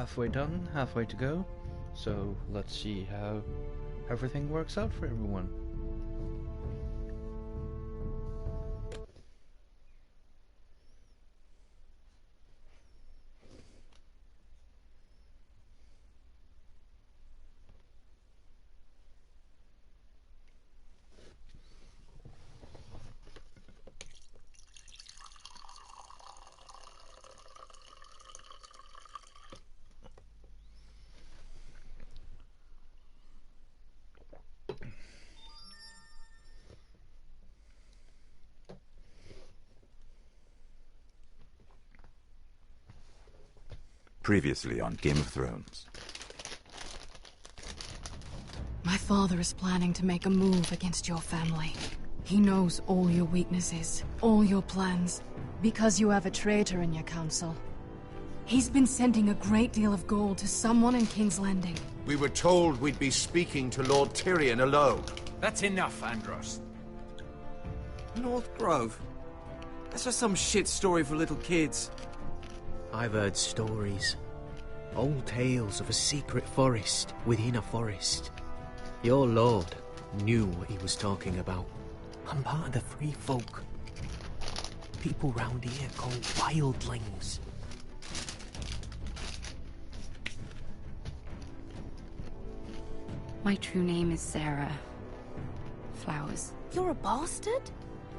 halfway done, halfway to go. So let's see how everything works out for everyone. Previously on Game of Thrones. My father is planning to make a move against your family. He knows all your weaknesses, all your plans, because you have a traitor in your council. He's been sending a great deal of gold to someone in King's Landing. We were told we'd be speaking to Lord Tyrion alone. That's enough, Andros. North Grove? That's just some shit story for little kids. I've heard stories. Old tales of a secret forest within a forest. Your lord knew what he was talking about. I'm part of the free folk. People round here called wildlings. My true name is Sarah Flowers. You're a bastard?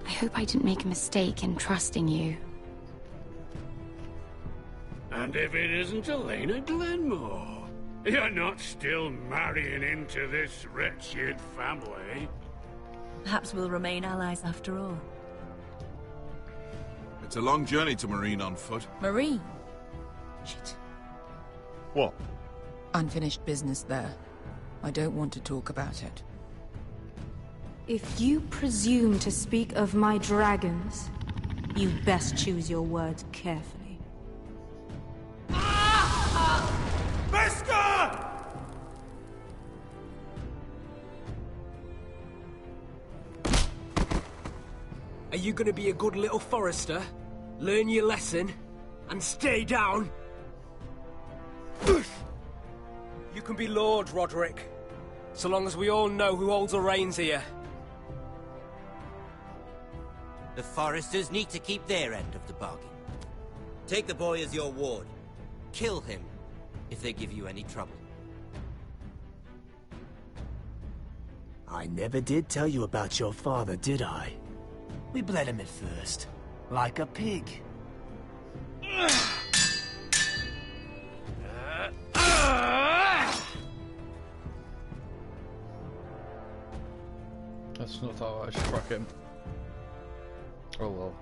I hope I didn't make a mistake in trusting you. And if it isn't Elena Glenmore, you're not still marrying into this wretched family. Perhaps we'll remain allies after all. It's a long journey to Marine on foot. Marine? Shit. What? Unfinished business there. I don't want to talk about it. If you presume to speak of my dragons, you best choose your words carefully. Beskar! Are you gonna be a good little forester? Learn your lesson? And stay down? You can be Lord, Roderick. So long as we all know who holds the reins here. The Foresters need to keep their end of the bargain. Take the boy as your ward. Kill him if they give you any trouble. I never did tell you about your father, did I? We bled him at first, like a pig. That's not how I struck him. Oh well.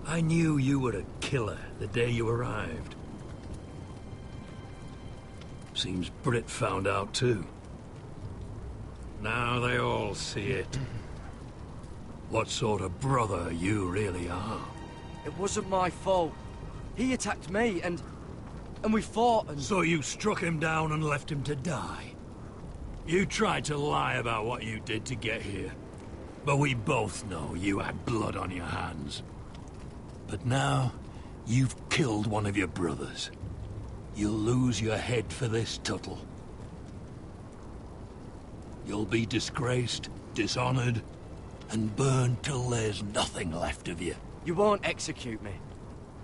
I knew you were a killer the day you arrived. Seems Britt found out too. Now they all see it. What sort of brother you really are. It wasn't my fault. He attacked me and we fought and... So you struck him down and left him to die? You tried to lie about what you did to get here. But we both know you had blood on your hands. But now, you've killed one of your brothers. You'll lose your head for this, Tuttle. You'll be disgraced, dishonored, and burned till there's nothing left of you. You won't execute me.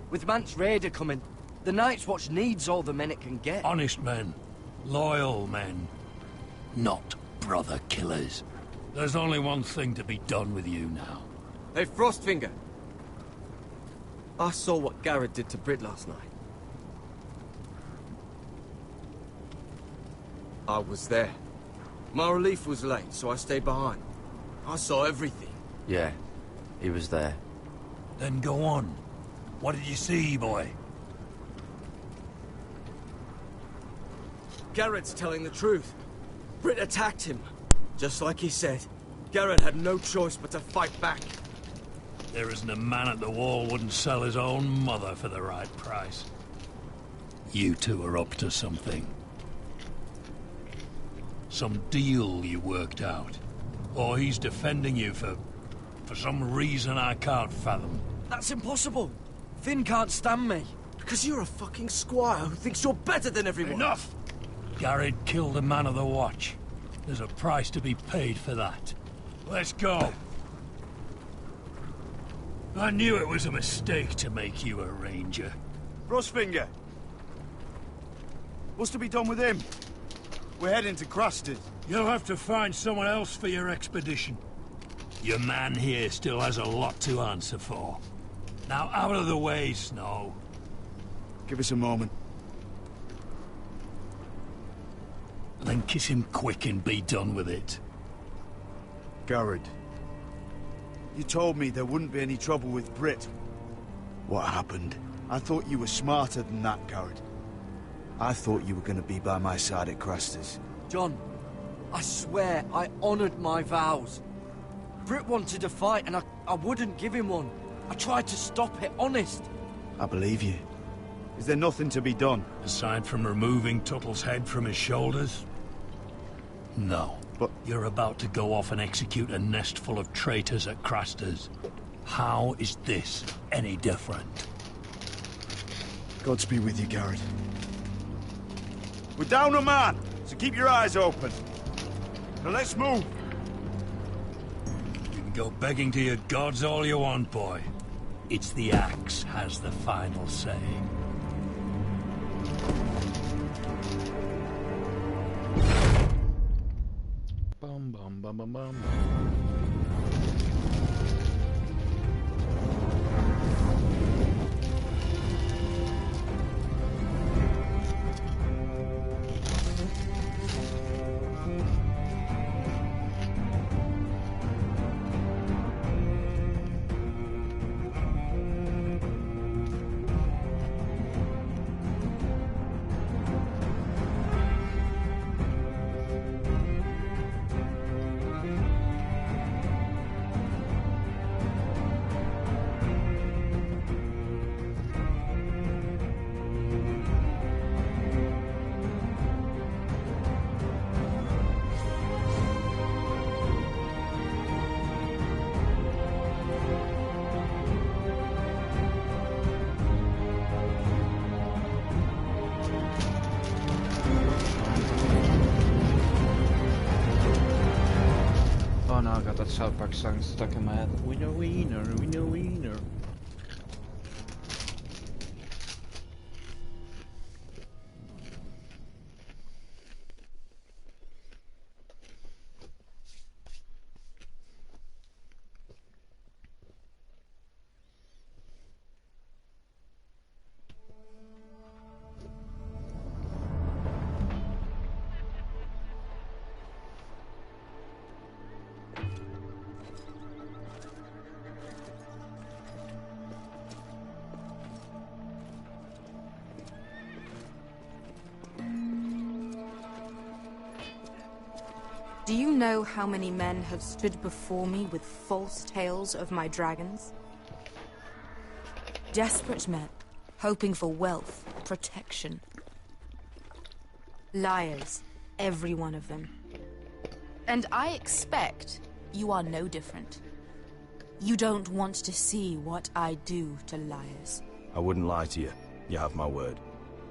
With Mance Rayder coming, the Night's Watch needs all the men it can get. Honest men. Loyal men. Not brother killers. There's only one thing to be done with you now. Hey, Frostfinger. I saw what Garrett did to Britt last night. I was there. My relief was late, so I stayed behind. I saw everything. Yeah, he was there. Then go on. What did you see, boy? Garrett's telling the truth. Britt attacked him. Just like he said. Garrett had no choice but to fight back. There isn't a man at the wall wouldn't sell his own mother for the right price. You two are up to something. Some deal you worked out. Or he's defending you for some reason I can't fathom. That's impossible. Finn can't stand me. Because you're a fucking squire who thinks you're better than everyone. Enough! Garrett killed a man of the watch. There's a price to be paid for that. Let's go. I knew it was a mistake to make you a ranger. Rosfinger. What's to be done with him? We're heading to Crusted. You'll have to find someone else for your expedition. Your man here still has a lot to answer for. Now out of the way, Snow. Give us a moment. Then kiss him quick and be done with it. Garrett. You told me there wouldn't be any trouble with Britt. What happened? I thought you were smarter than that, Garrett. I thought you were going to be by my side at Craster's. John, I swear I honored my vows. Britt wanted a fight and I wouldn't give him one. I tried to stop it, honest. I believe you. Is there nothing to be done? Aside from removing Tuttle's head from his shoulders? No. But you're about to go off and execute a nest full of traitors at Craster's. How is this any different? Godspeed with you, Garrett. We're down a man, so keep your eyes open. Now let's move. You can go begging to your gods all you want, boy. It's the axe has the final say. Bum bum bum bum bum. Oh no, I got that South Park song stuck in my head. Wiener, wiener, wiener, wiener. Do you know how many men have stood before me with false tales of my dragons? Desperate men, hoping for wealth, protection. Liars, every one of them. And I expect you are no different. You don't want to see what I do to liars. I wouldn't lie to you. You have my word.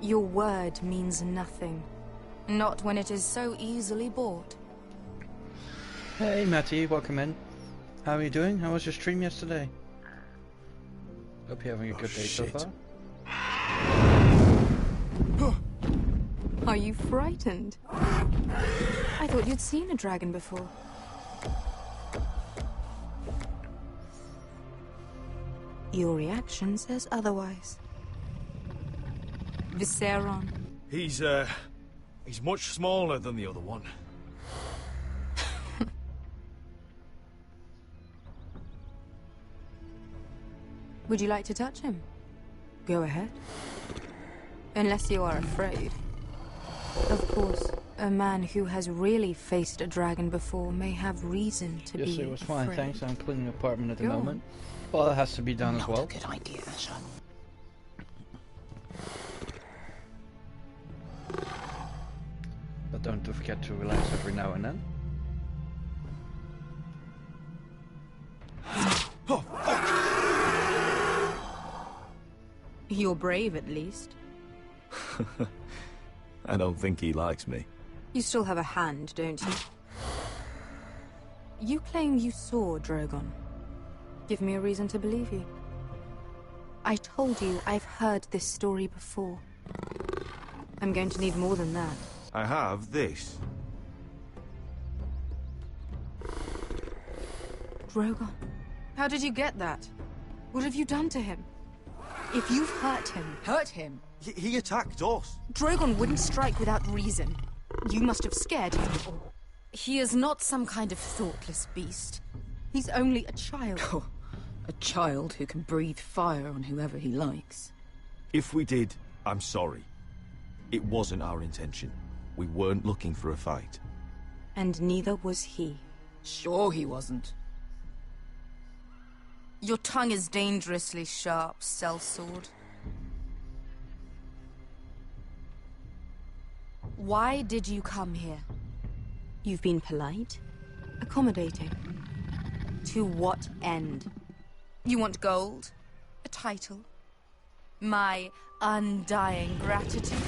Your word means nothing. Not when it is so easily bought. Hey Matty, welcome in. How are you doing? How was your stream yesterday? Hope you're having a good day so far. Are you frightened? I thought you'd seen a dragon before. Your reaction says otherwise. Viserion. He's much smaller than the other one. Would you like to touch him? Go ahead. Unless you are afraid. Of course, a man who has really faced a dragon before may have reason to be Yes, it was fine, afraid. thanks. I'm cleaning the apartment at the Go on. moment. Well, it has to be done as well. Not a good idea, Asher. But don't forget to relax every now and then. You're brave, at least. I don't think he likes me. You still have a hand, don't you? You claim you saw Drogon. Give me a reason to believe you. I told you I've heard this story before. I'm going to need more than that. I have this. Drogon. How did you get that? What have you done to him? If you've hurt him... Hurt him? He attacked us. Drogon wouldn't strike without reason. You must have scared him. He is not some kind of thoughtless beast. He's only a child. Oh, a child who can breathe fire on whoever he likes. If we did, I'm sorry. It wasn't our intention. We weren't looking for a fight. And neither was he. Sure he wasn't. Your tongue is dangerously sharp, sellsword. Why did you come here? You've been polite, accommodating. To what end? You want gold? A title? My undying gratitude?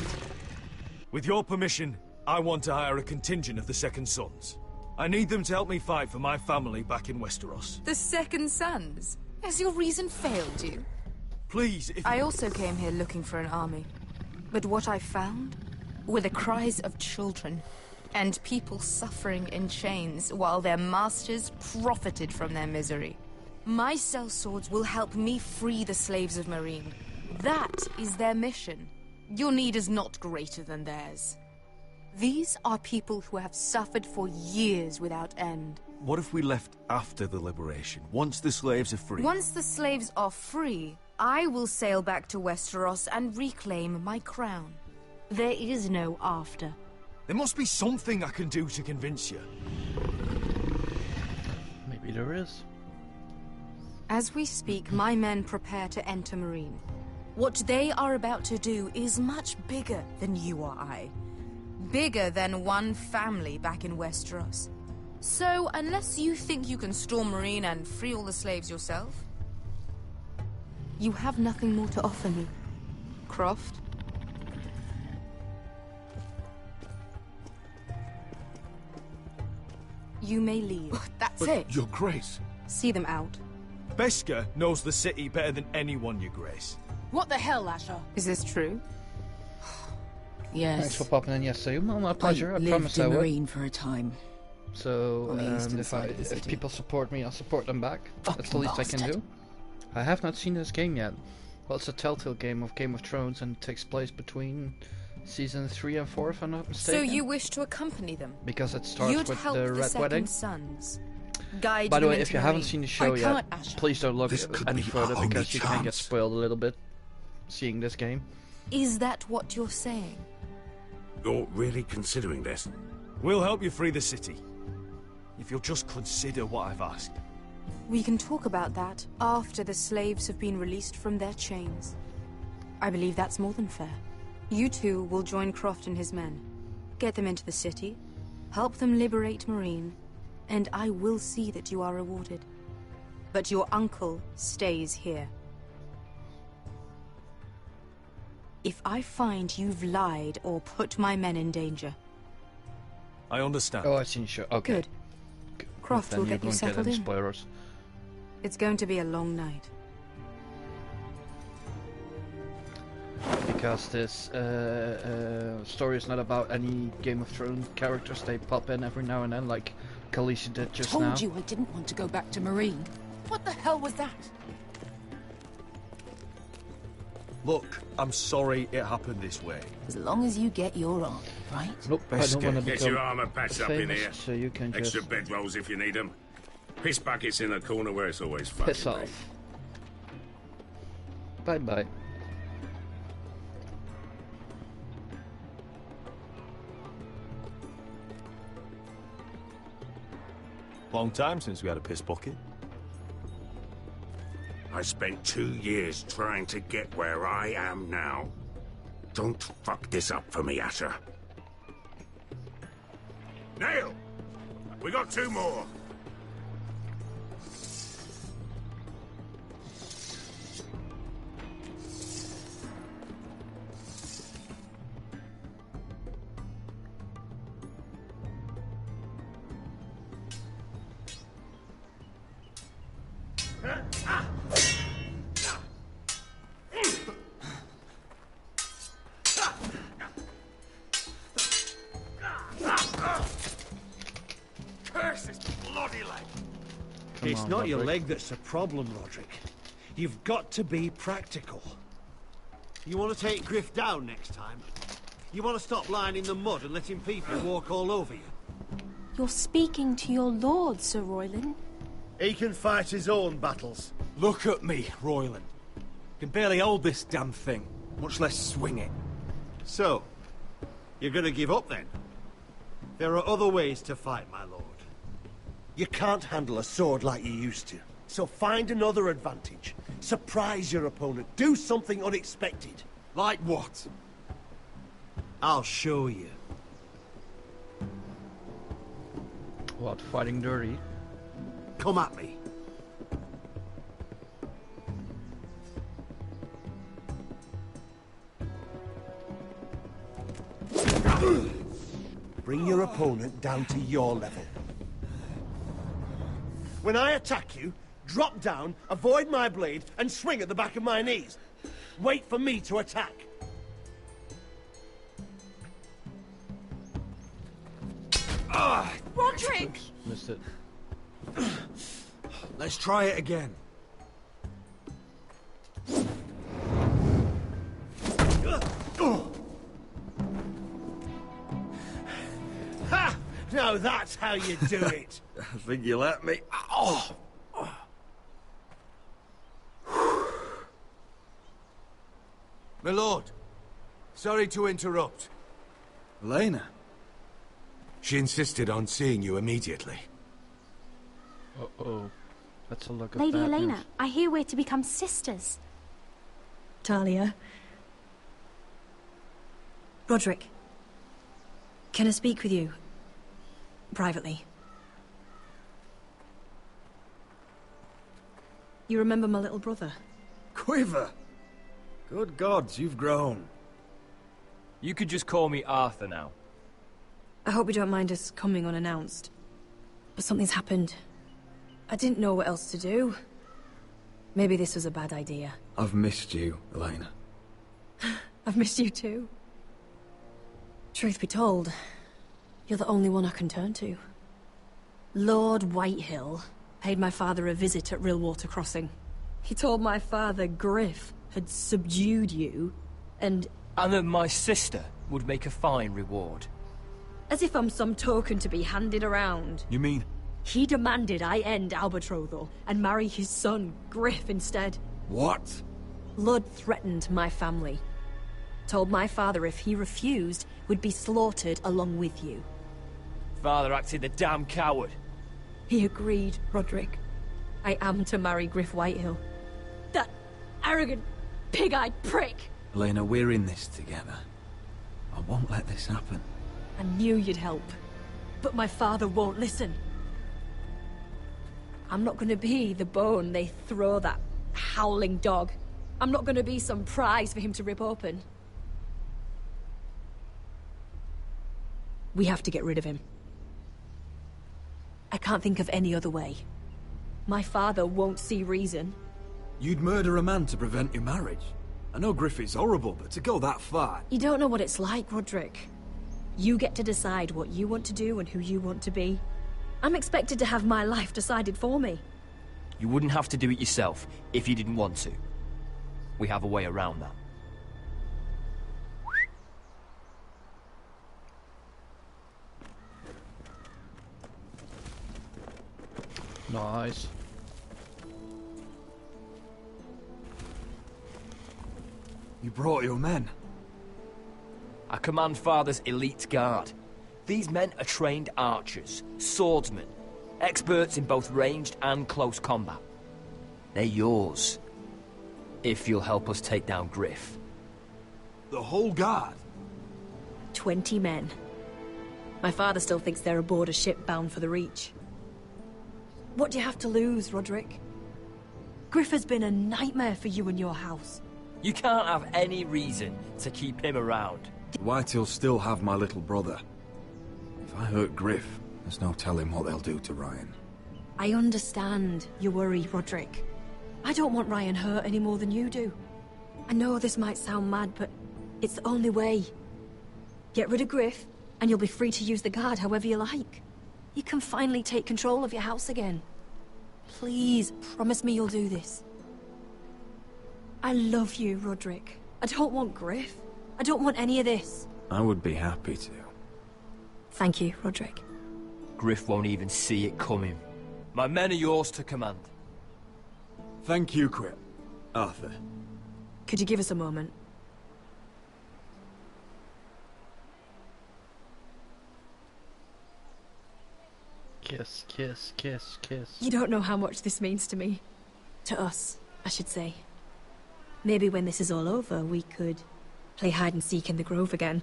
With your permission, I want to hire a contingent of the Second Sons. I need them to help me fight for my family back in Westeros. The Second Sons? Has your reason failed you? Please, if... I also came here looking for an army. But what I found were the cries of children and people suffering in chains while their masters profited from their misery. My sellswords will help me free the slaves of Meereen. That is their mission. Your need is not greater than theirs. These are people who have suffered for years without end. What if we left after the liberation, once the slaves are free? Once the slaves are free, I will sail back to Westeros and reclaim my crown. There is no after. There must be something I can do to convince you. Maybe there is. As we speak, my men prepare to enter Meereen. What they are about to do is much bigger than you or I. Bigger than one family back in Westeros. So, unless you think you can storm Meereen and free all the slaves yourself, you have nothing more to offer me, Croft. You may leave. That's But it. Your Grace. See them out. Beskar knows the city better than anyone, Your Grace. What the hell, Asher? Is this true? Yes. Thanks for popping in yesterday. Well, my pleasure. I lived promised I in would. Meereen for a time. So, On the eastern if side of the if city. people support me, I'll support them back. That's the Fucking least I can bastard. do. I have not seen this game yet. Well, it's a Telltale game of Game of Thrones and it takes place between season 3 and 4, if I'm not mistaken. So you wish to accompany them? Because it starts You'd with help the the Red Second Wedding. Sons. Guide By the them way, into if you haven't Meereen. seen the show I yet, can't, Asher. please don't look This could any be further our only because you can get chance. spoiled a little bit seeing this game. Is that what you're saying? You're really considering this? We'll help you free the city. If you'll just consider what I've asked. We can talk about that after the slaves have been released from their chains. I believe that's more than fair. You two will join Croft and his men. Get them into the city, help them liberate Meereen, and I will see that you are rewarded. But your uncle stays here. If I find you've lied or put my men in danger... I understand. Oh, I've seen the show. Okay. Good. Croft Then will you get you won't settled any in. spoilers. It's going to be a long night. Because this story is not about any Game of Thrones characters. They pop in every now and then, like Khaleesi did just now. Told you I didn't want to go back to Meereen. What the hell was that? Look, I'm sorry it happened this way. As long as you get your arm, right? Nope, I don't want to Get become your armor patched up in famous, here. so you can Extra just bedrolls if you need them. Piss buckets in the corner where it's always fucking piss off. Bye-bye. Long time since we had a piss bucket. I spent 2 years trying to get where I am now. Don't fuck this up for me, Asher. Nail! We got 2 more. It's not your leg that's a problem, Roderick. You've got to be practical. You want to take Griff down next time? You want to stop lying in the mud and letting people walk all over you? You're speaking to your lord, Sir Royland. He can fight his own battles. Look at me, Royland. Can barely hold this damn thing, much less swing it. So, you're going to give up then? There are other ways to fight, my lord. You can't handle a sword like you used to. So find another advantage. Surprise your opponent. Do something unexpected. Like what? I'll show you. What, fighting dirty? Come at me. Bring your opponent down to your level. When I attack you, drop down, avoid my blade, and swing at the back of my knees. Wait for me to attack. Roderick! Missed it. Let's try it again. Ha! Now that's how you do it. I think you let me. Oh! My lord, sorry to interrupt. Elena? She insisted on seeing you immediately. Uh-oh. That's a look at Lady bad Elena, news. I hear we're to become sisters. Talia. Roderick. Can I speak with you? Privately. You remember my little brother? Quiver! Good gods, you've grown. You could just call me Arthur now. I hope you don't mind us coming unannounced. But something's happened. I didn't know what else to do. Maybe this was a bad idea. I've missed you, Elena. I've missed you too. Truth be told, you're the only one I can turn to. Lord Whitehill paid my father a visit at Rillwater Crossing. He told my father Griff had subdued you, and that my sister would make a fine reward. as if I'm some token to be handed around. You mean? He demanded I end our betrothal and marry his son, Griff, instead. What? Lud threatened my family. Told my father if he refused, we'd be slaughtered along with you. Father acted the damn coward. He agreed, Roderick. I am to marry Griff Whitehill. That arrogant, pig-eyed prick! Elena, we're in this together. I won't let this happen. I knew you'd help. But my father won't listen. I'm not gonna be the bone they throw that howling dog. I'm not gonna be some prize for him to rip open. We have to get rid of him. I can't think of any other way. My father won't see reason. You'd murder a man to prevent your marriage. I know Griffith's horrible, but to go that far... You don't know what it's like, Roderick. You get to decide what you want to do and who you want to be. I'm expected to have my life decided for me. You wouldn't have to do it yourself if you didn't want to. We have a way around that. Nice. You brought your men. I command Father's elite guard. These men are trained archers, swordsmen, experts in both ranged and close combat. They're yours, if you'll help us take down Griff. The whole guard? 20 men. My father still thinks they're aboard a ship bound for the Reach. What do you have to lose, Roderick? Griff has been a nightmare for you and your house. You can't have any reason to keep him around. Whitehill still have my little brother. If I hurt Griff, there's no telling what they'll do to Ryan. I understand your worry, Roderick. I don't want Ryan hurt any more than you do. I know this might sound mad, but it's the only way. Get rid of Griff, and you'll be free to use the guard however you like. You can finally take control of your house again. Please, promise me you'll do this. I love you, Roderick. I don't want Griff. I don't want any of this. I would be happy to. Thank you, Roderick. Griff won't even see it coming. My men are yours to command. Thank you, Quip. Arthur. Could you give us a moment? Kiss, kiss, kiss, kiss. You don't know how much this means to me. To us, I should say. Maybe when this is all over, we could play hide and seek in the grove again.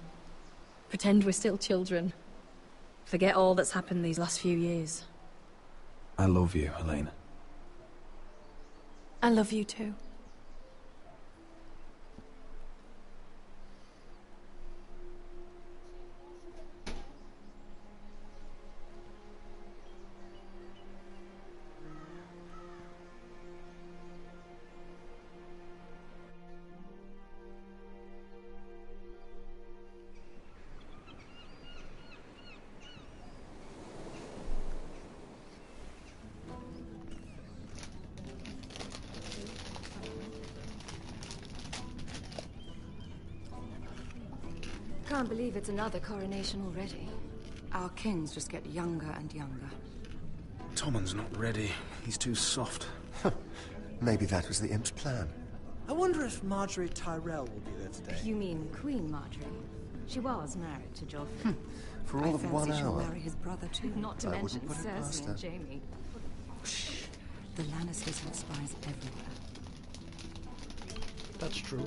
Pretend we're still children. Forget all that's happened these last few years. I love you, Helena. I love you too. Can't believe it's another coronation already. Our kings just get younger and younger. Tommen's not ready. He's too soft. Maybe that was the imp's plan. I wonder if Marjorie Tyrell will be there today. You mean Queen Marjorie? She was married to Joffrey. For all of 1 I fancy she'll hour. marry his brother too. Not to I mention wouldn't put it past Cersei her. and Jaime. The Lannisters have spies everywhere. That's true.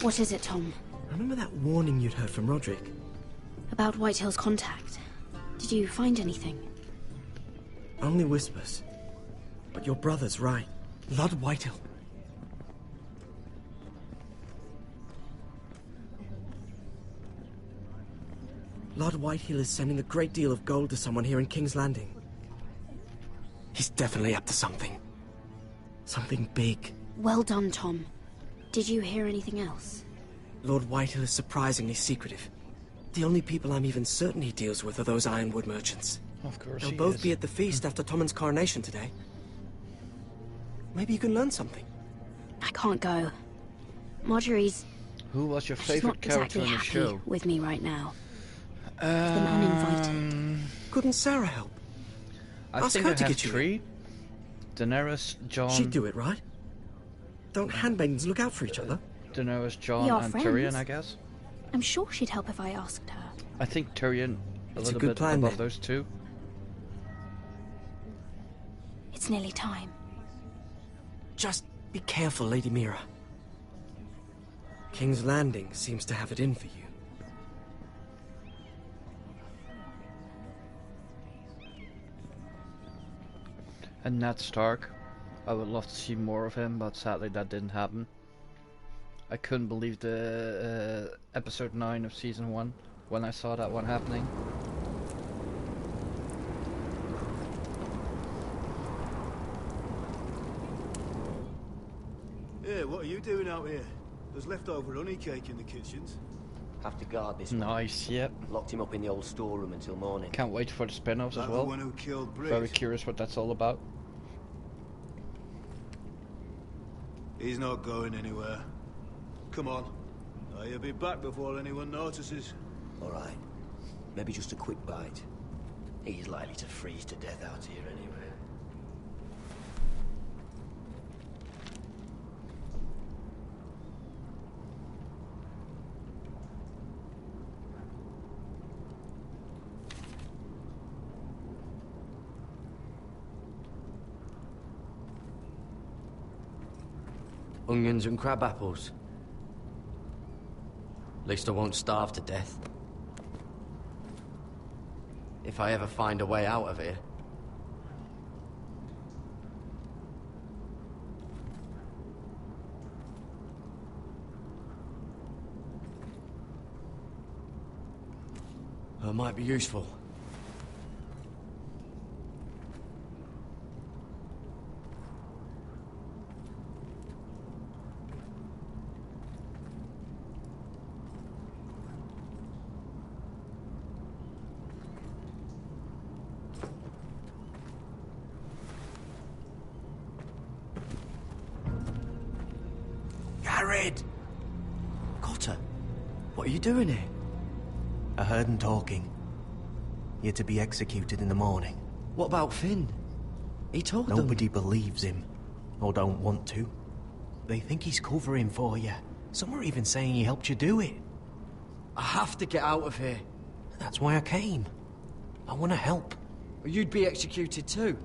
What is it, Tom? Remember that warning you'd heard from Roderick? About Whitehill's contact. Did you find anything? Only whispers. But your brother's right. Lord Whitehill. Lord Whitehill is sending a great deal of gold to someone here in King's Landing. He's definitely up to something. Something big. Well done, Tom. Did you hear anything else? Lord Whitehill is surprisingly secretive. The only people I'm even certain he deals with are those Ironwood merchants. Of course They'll he both is. be at the feast after Tommen's coronation today. Maybe you can learn something. I can't go. Marjorie's... Who was your she's favorite not character exactly in the happy show? with me right now. I've been uninvited. Couldn't Sarah help? I Ask think her I to have get you 3. Daenerys, Jon... She'd do it, right? Don't handmaidens look out for each other? Daenerys, Jon, We are and friends. Tyrion, I guess. I'm sure she'd help if I asked her. I think Tyrion a It's a little good bit plan, above then. those two. It's nearly time. Just be careful, Lady Mira. King's Landing seems to have it in for you. And Ned Stark. I would love to see more of him, but sadly that didn't happen. I couldn't believe the episode 9 of season 1 when I saw that one happening. Yeah, what are you doing out here? There's leftover honey cake in the kitchens. Have to guard this one. Nice, yep. Locked him up in the old storeroom until morning. Can't wait for the spin-offs as Like the well. one who killed Britt. Very curious what that's all about. He's not going anywhere. Come on. You'll be back before anyone notices. All right. Maybe just a quick bite. He's likely to freeze to death out here anyway. Onions and crab apples. At least I won't starve to death. If I ever find a way out of here. That might be useful. Gared! Cotter, what are you doing here? I heard him talking. You're to be executed in the morning. What about Finn? He told them. Nobody believes him, or don't want to. They think he's covering for you. Some are even saying he helped you do it. I have to get out of here. That's why I came. I want to help. You'd be executed too.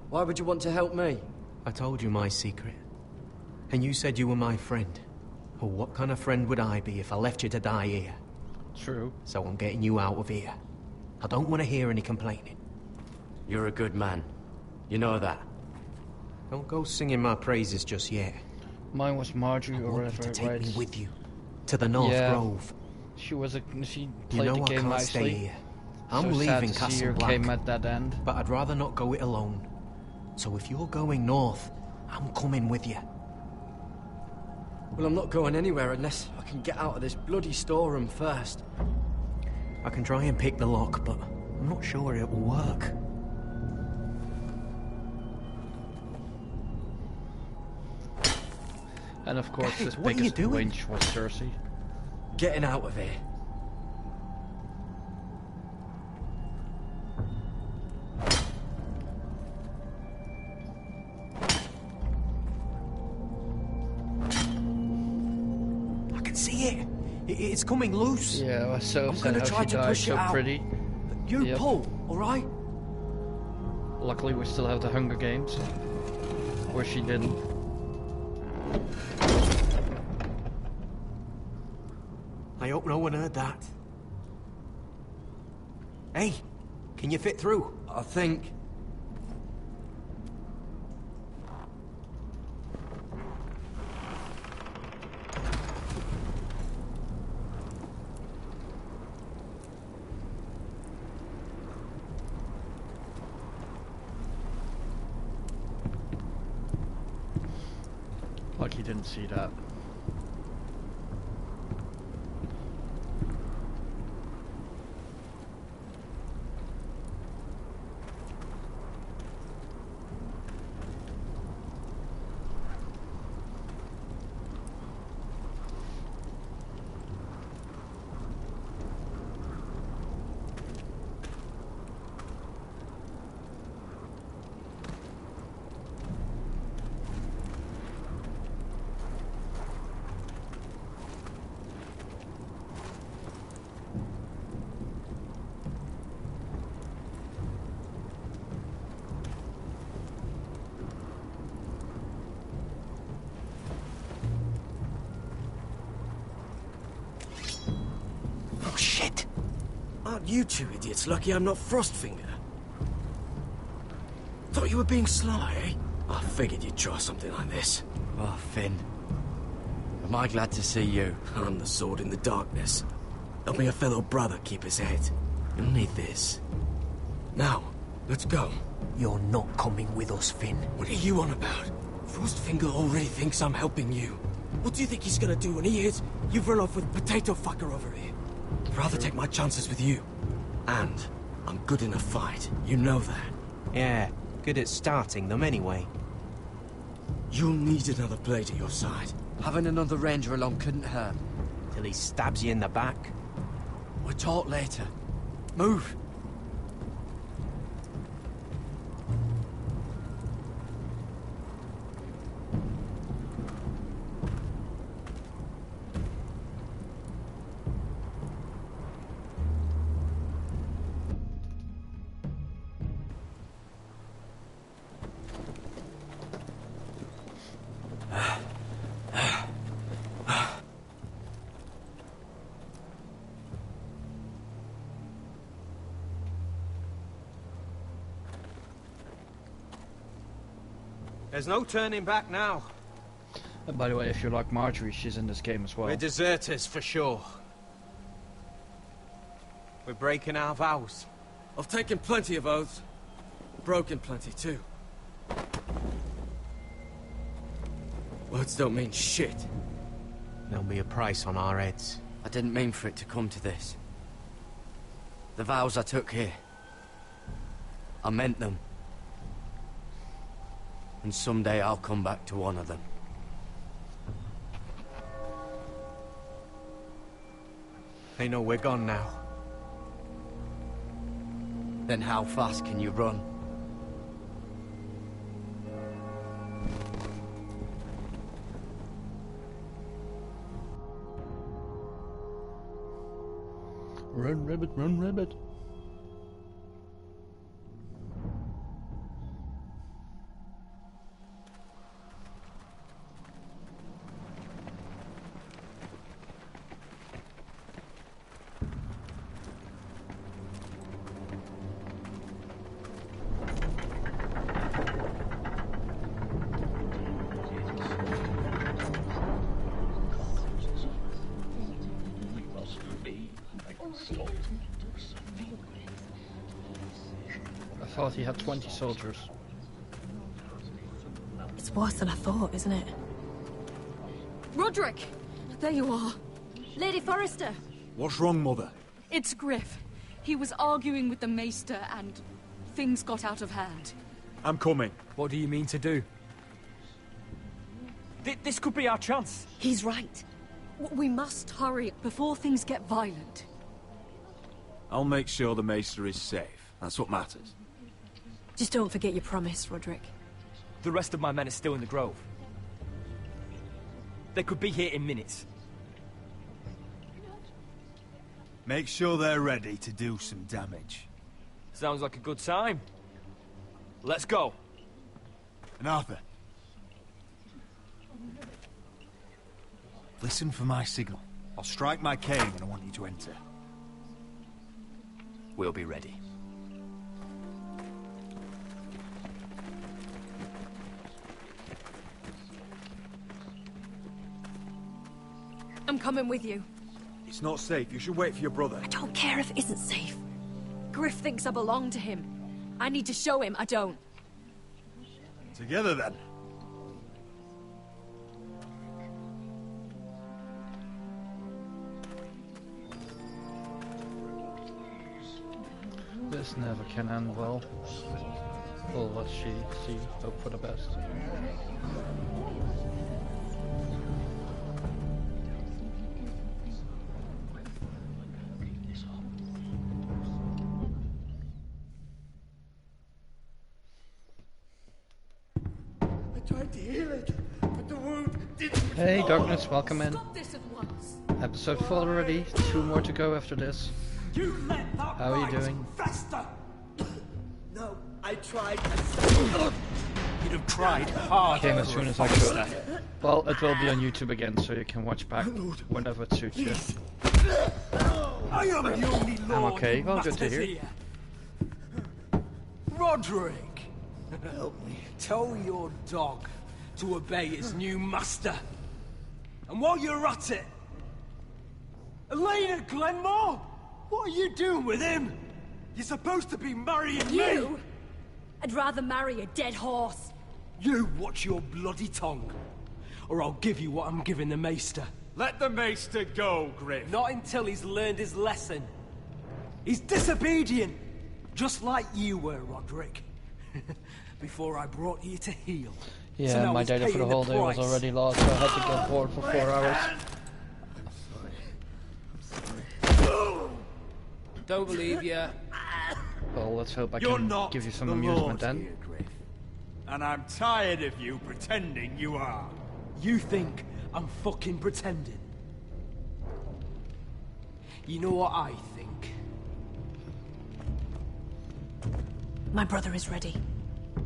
Why would you want to help me? I told you my secret. And you said you were my friend. Well, what kind of friend would I be if I left you to die here? True. So I'm getting you out of here. I don't want to hear any complaining. You're a good man. You know that. Don't go singing my praises just yet. Mine was Marjorie or whatever. To take right? me with you to the North Grove. She You played know the I game can't nicely. stay here. I'm So sad leaving to see Castle her Black. came at that end. But I'd rather not go it alone. So if you're going north, I'm coming with you. Well, I'm not going anywhere unless I can get out of this bloody storeroom first. I can try and pick the lock, but I'm not sure it will work. And of course, Hey, his what are you biggest doing? winch was Cersei. Getting out of here. I can see it. It's coming loose. Yeah, I was so I'm upset gonna how try she to died push it so out. pretty. You Yep. pull, all right? Luckily, we still have the Hunger Games, where she didn't. I hope no one heard that. Hey, can you fit through? I think. Like he didn't see that. Oh, shit. Aren't you two idiots lucky I'm not Frostfinger? Thought you were being sly, eh? I figured you'd try something like this. Oh, Finn. Am I glad to see you? I'm the sword in the darkness. Helping a fellow brother keep his head. You'll need this. Now, let's go. You're not coming with us, Finn. What are you on about? Frostfinger already thinks I'm helping you. What do you think he's gonna do when he hears you've run off with Potato Fucker over here? I'd rather take my chances with you. And I'm good in a fight. You know that. Yeah, good at starting them anyway. You'll need another blade at your side. Having another ranger along couldn't hurt. till he stabs you in the back. We'll talk later. Move! There's no turning back now. And by the way, if you like Marjorie, she's in this game as well. We're deserters, for sure. We're breaking our vows. I've taken plenty of oaths. Broken plenty, too. Words don't mean shit. There'll be a price on our heads. I didn't mean for it to come to this. The vows I took here. I meant them. And someday I'll come back to honor them. They know we're gone now. Then how fast can you run? Run, rabbit, run, rabbit. I thought he had 20 soldiers. It's worse than I thought, isn't it? Roderick! There you are. Lady Forrester. What's wrong, Mother? It's Griff. He was arguing with the Maester and things got out of hand. I'm coming. What do you mean to do? This could be our chance. He's right. We must hurry before things get violent. I'll make sure the Maester is safe. That's what matters. Just don't forget your promise, Roderick. The rest of my men are still in the grove. They could be here in minutes. Make sure they're ready to do some damage. Sounds like a good time. Let's go. And Arthur. Listen for my signal. I'll strike my cane when I want you to enter. We'll be ready. I'm coming with you. It's not safe. You should wait for your brother. I don't care if it isn't safe. Griff thinks I belong to him. I need to show him I don't. Together, then. This never can end well. Well, let's see. Hope for the best. Tried to heal it, but the wound didn't. Hey, Darkness, welcome in. Stop this at once. Episode 4 already. 2 more to go after this. You let that How are you doing? fester. No, I tried. You'd have tried hard. Came as soon as I could. Well, it will be on YouTube again, so you can watch back whenever it suits you. I am the only I'm lord. okay. Well, good to hear. Here. Roderick! Help me. Tell your dog to obey his new master. And while you're at it... Elena Glenmore! What are you doing with him? You're supposed to be marrying me! You? I'd rather marry a dead horse. You watch your bloody tongue, or I'll give you what I'm giving the Maester. Let the Maester go, Griff. Not until he's learned his lesson. He's disobedient, just like you were, Roderick. Before I brought you to heal. Yeah, so now my he's data for the paying whole day was price. already lost, so I had to go forward for 4 hours. Don't believe you. Well, let's hope I You're can not give you some the amusement Lord then. here, Griff. And I'm tired of you pretending you are. You think I'm fucking pretending? You know what I think? My brother is ready.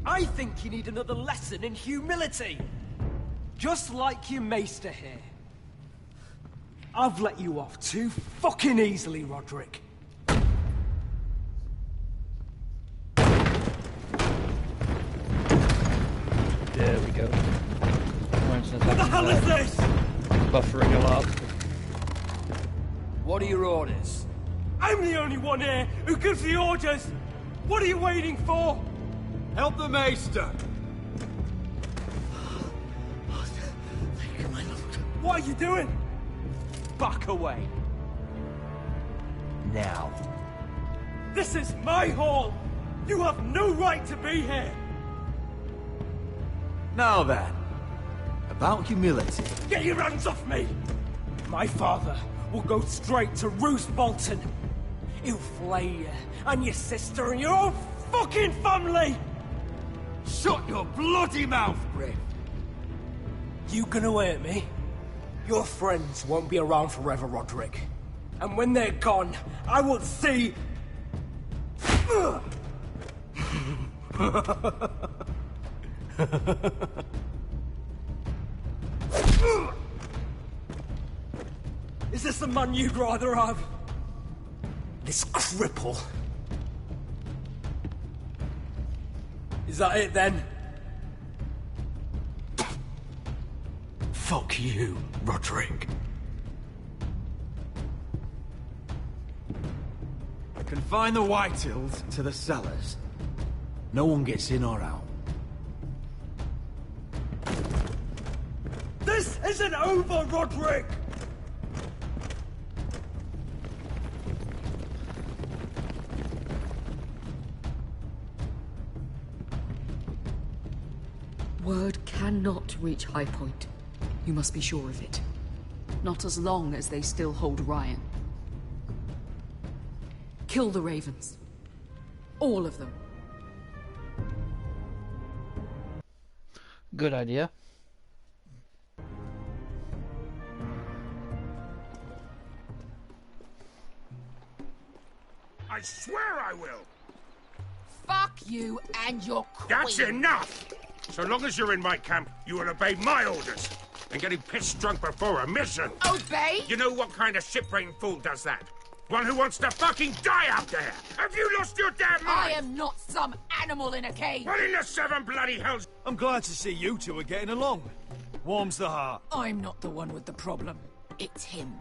I think you need another lesson in humility. Just like your maester here. I've let you off too fucking easily, Roderick. There we go. For instance, What the hell is this? Buffering a lot. What are your orders? I'm the only one here who gives the orders! What are you waiting for? Help the Maester! What are you doing? Back away. Now. This is my hall! You have no right to be here! Now then, about humility. Get your hands off me! My father will go straight to Roose Bolton. He'll flay you, and your sister, and your whole fucking family! Shut your bloody mouth, Griff! You gonna hurt me? Your friends won't be around forever, Roderick. And when they're gone, I will see... Is this the man you'd rather have? This cripple? Is that it then? Fuck you, Roderick. Confine the Whitehills to the cellars. No one gets in or out. This isn't over, Roderick! Word cannot reach High Point. You must be sure of it. Not as long as they still hold Ryan. Kill the Ravens. All of them. Good idea. I swear I will! Fuck you and your queen. That's enough! So long as you're in my camp, you will obey my orders. And getting pissed drunk before a mission. Obey? You know what kind of ship-brained fool does that? One who wants to fucking die out there! Have you lost your damn mind? I am not some animal in a cage. What in the seven bloody hells? I'm glad to see you two are getting along. Warms the heart. I'm not the one with the problem. It's him.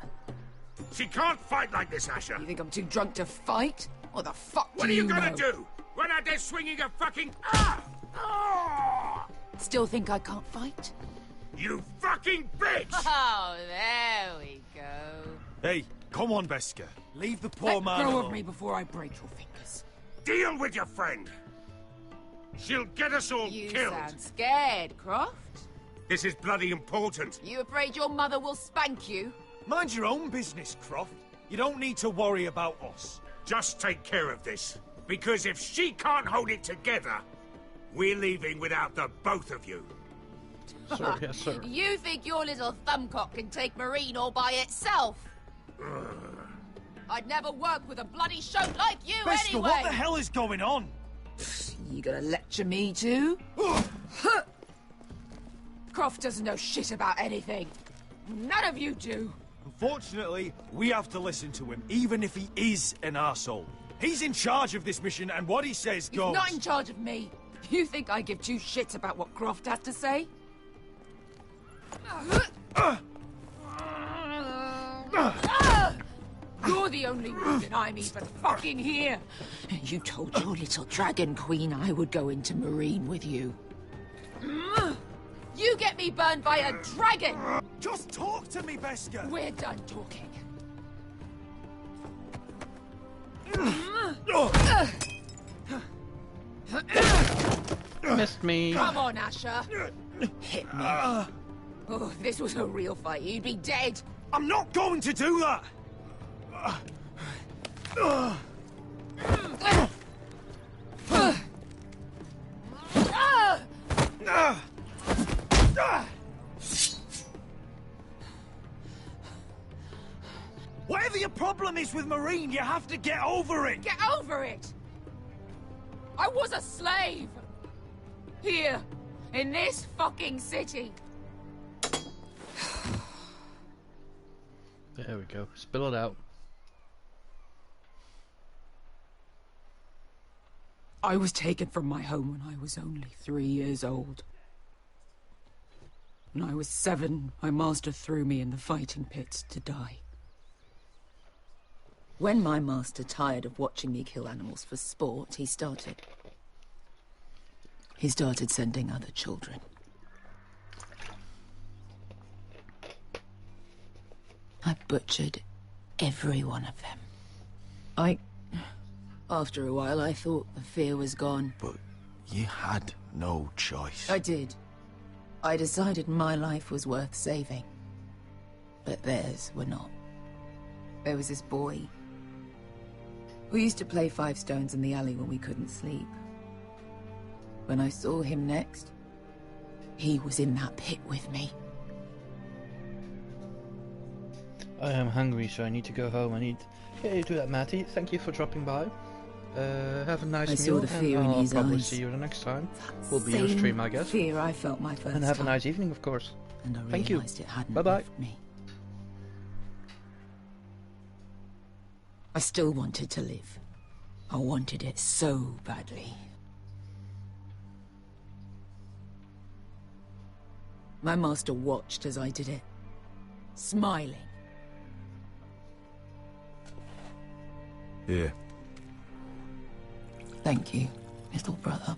She can't fight like this, Asher. You think I'm too drunk to fight? What the fuck What do are you know? gonna do? Run out there swinging a fucking... Still think I can't fight? You fucking bitch! Oh, there we go. Hey, come on, Beskar. Leave the poor Let man go alone. of me before I break your fingers. Deal with your friend. She'll get us all You killed. sound scared, Croft. This is bloody important. You afraid your mother will spank you? Mind your own business, Croft. You don't need to worry about us. Just take care of this. Because if she can't hold it together, we're leaving without the both of you. Sir, yes, sir. You think your little thumbcock can take Marine all by itself? I'd never work with a bloody shote like you Beskar, anyway! what the hell is going on? You gonna lecture me too? Croft doesn't know shit about anything. None of you do. Unfortunately, we have to listen to him, even if he is an arsehole. He's in charge of this mission, and what he says He's goes. not in charge of me. You think I give two shits about what Croft has to say? You're the only reason I'm even fucking here. You told your little dragon queen I would go into Marine with you. You get me burned by a dragon! Just talk to me, Beskar! We're done talking. Missed me. Come on, Asher. Hit me. Oh, if this was a real fight, you'd be dead. I'm not going to do that! this with Marine. You have to get over it. Get over it? I was a slave. Here, in this fucking city. There we go. Spill it out. I was taken from my home when I was only 3 years old. When I was 7, my master threw me in the fighting pits to die. When my master tired of watching me kill animals for sport, he started sending other children. I butchered every one of them. After a while, I thought the fear was gone. But you had no choice. I did. I decided my life was worth saving. But theirs were not. There was this boy who used to play 5 stones in the alley when we couldn't sleep. When I saw him next, he was in that pit with me. I am hungry, so I need to go home. Yeah, you do that, Matty. Thank you for dropping by. Have a nice meal. I saw the fear in his I'll probably eyes. see you the next time. Will be your stream, I guess. Fear I felt my first And have a time. nice evening, of course. And I Thank you. realized it hadn't Bye-bye. left me. I still wanted to live. I wanted it so badly. My master watched as I did it, smiling. Here. Thank you, little brother.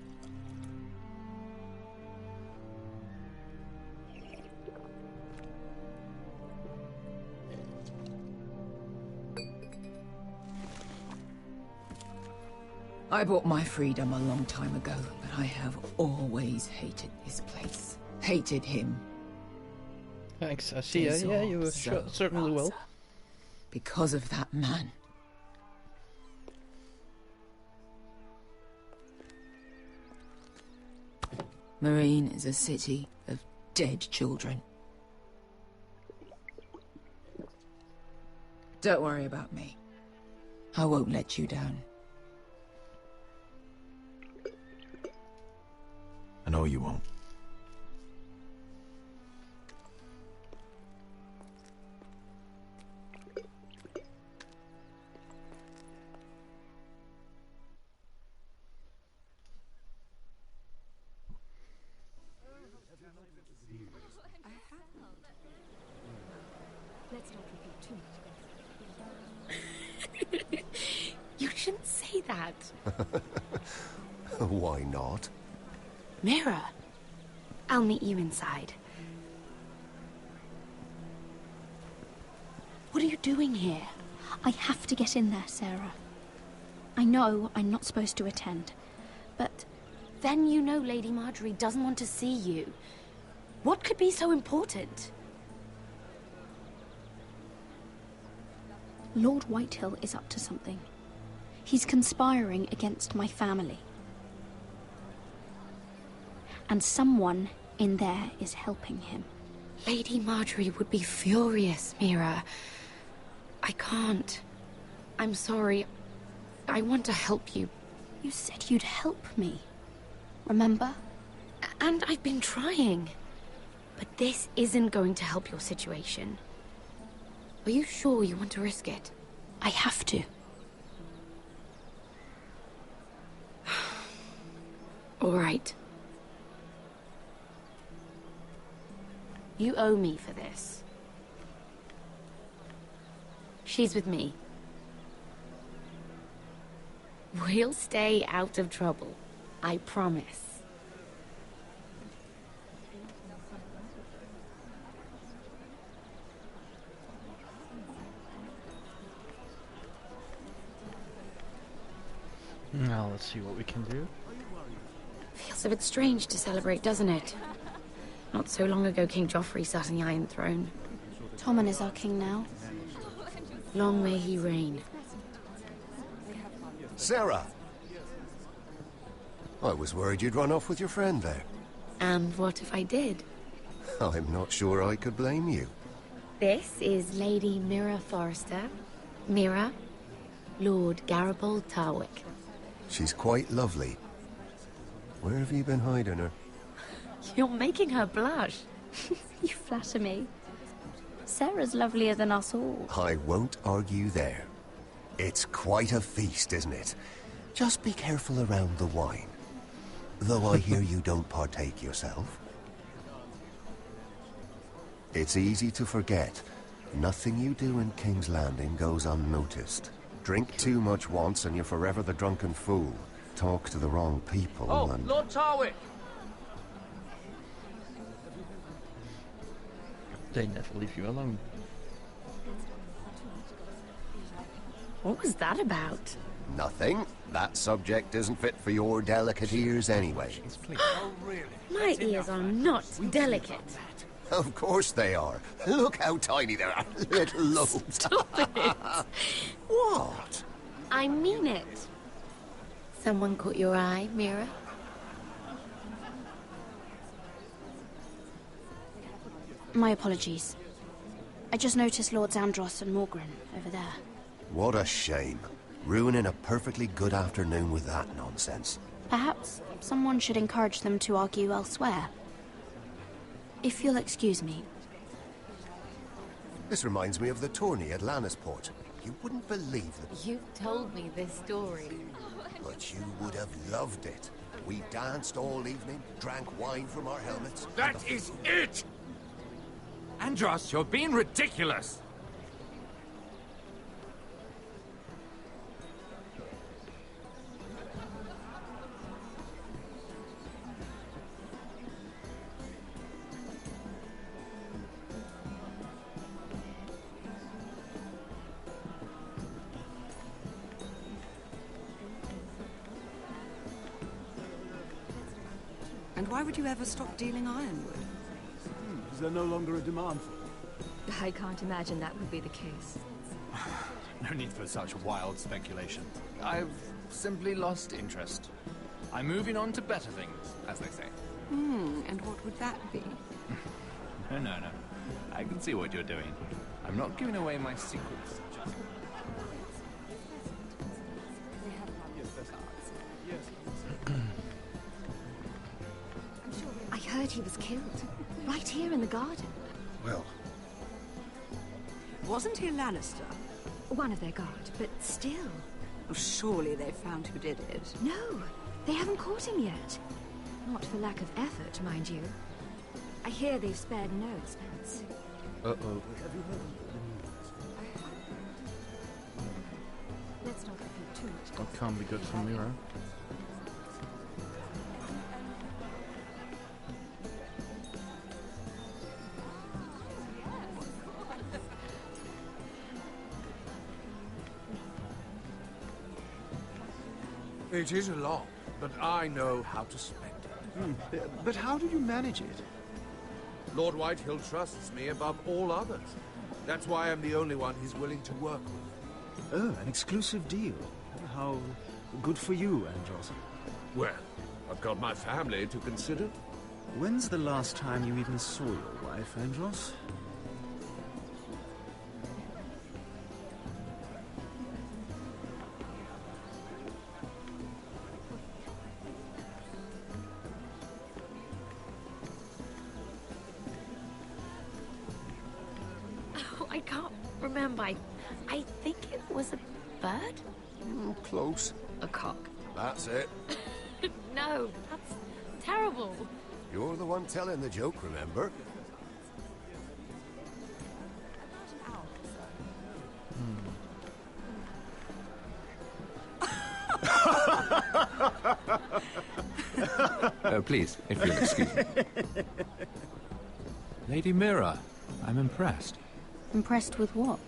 I bought my freedom a long time ago, but I have always hated this place. Hated him. Thanks, I see ya. Yeah, you were certainly will. Because of that man. Marine is a city of dead children. Don't worry about me. I won't let you down. I know you won't. Let's not repeat too much. You shouldn't say that. Why not? Mira, I'll meet you inside. What are you doing here? I have to get in there, Sarah. I know I'm not supposed to attend, but then you know Lady Marjorie doesn't want to see you. What could be so important? Lord Whitehill is up to something. He's conspiring against my family. And someone in there is helping him. Lady Marjorie would be furious, Mira. I can't. I'm sorry. I want to help you. You said you'd help me. Remember? And I've been trying. But this isn't going to help your situation. Are you sure you want to risk it? I have to. All right. You owe me for this. She's with me. We'll stay out of trouble. I promise. Now let's see what we can do. Feels a bit strange to celebrate, doesn't it? Not so long ago, King Joffrey sat on the Iron Throne. Tommen is our king now. Long may he reign. Sarah! I was worried you'd run off with your friend there. And what if I did? I'm not sure I could blame you. This is Lady Mira Forrester, Mira, Lord Garibald Tarwick. She's quite lovely. Where have you been hiding her? You're making her blush. You flatter me. Sarah's lovelier than us all. I won't argue there. It's quite a feast, isn't it? Just be careful around the wine. Though I hear you don't partake yourself. It's easy to forget. Nothing you do in King's Landing goes unnoticed. Drink too much once and you're forever the drunken fool. Talk to the wrong people and... Lord Tarwick! They never leave you alone. What was that about? Nothing. That subject isn't fit for your delicate ears anyway. My ears are not delicate. Of course they are. Look how tiny they are. Little lobes. Stop it. What? I mean it. Someone caught your eye, Mira? My apologies. I just noticed Lords Andros and Morgren over there. What a shame. Ruining a perfectly good afternoon with that nonsense. Perhaps someone should encourage them to argue elsewhere. If you'll excuse me. This reminds me of the tourney at Lannisport. You wouldn't believe it. You've told me this story. But you would have loved it. We danced all evening, drank wine from our helmets. That is it! Andros, you're being ridiculous! And why would you ever stop dealing ironwood? Is there no longer a demand for it? I can't imagine that would be the case. No need for such wild speculation. I've simply lost interest. I'm moving on to better things, as they say. And what would that be? No. I can see what you're doing. I'm not giving away my secrets. I heard he was killed. Right here in the garden. Well... Wasn't he a Lannister? One of their guard, but still. Well, surely they found who did it. No, they haven't caught him yet. Not for lack of effort, mind you. I hear they've spared no expense. Uh-oh. Let's not repeat too much. That can't be good for Mira. It is a lot, but I know how to spend it. But how do you manage it? Lord Whitehill trusts me above all others. That's why I'm the only one he's willing to work with. Oh, an exclusive deal. How good for you, Andros. Well, I've got my family to consider. When's the last time you even saw your wife, Andros? I can't remember. I think it was a bird? Close. A cock. That's it. No, that's terrible. You're the one telling the joke, remember? Please, if you'll excuse me. Lady Mira, I'm impressed. Impressed with what?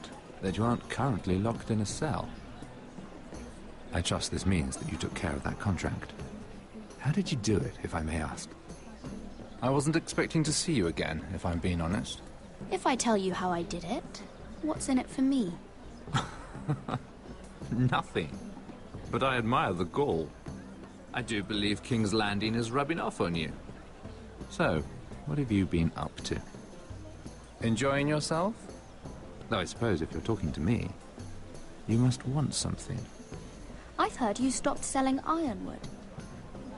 That you aren't currently locked in a cell. I trust this means that you took care of that contract. How did you do it, if I may ask? I wasn't expecting to see you again, if I'm being honest. If I tell you how I did it, what's in it for me? Nothing. But I admire the gall. I do believe King's Landing is rubbing off on you. So, what have you been up to? Enjoying yourself? Though I suppose if you're talking to me... You must want something. I've heard you stopped selling ironwood.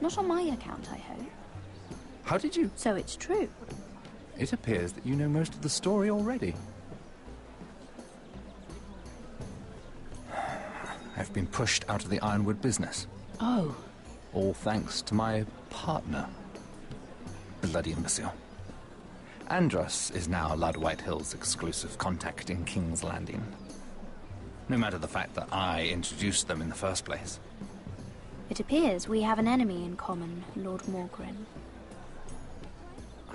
Not on my account, I hope. How did you? So it's true. It appears that you know most of the story already. I've been pushed out of the ironwood business. Oh. All thanks to my partner. Bloody imbecile. Andros is now Lord Whitehill's exclusive contact in King's Landing. No matter the fact that I introduced them in the first place. It appears we have an enemy in common, Lord Morgren.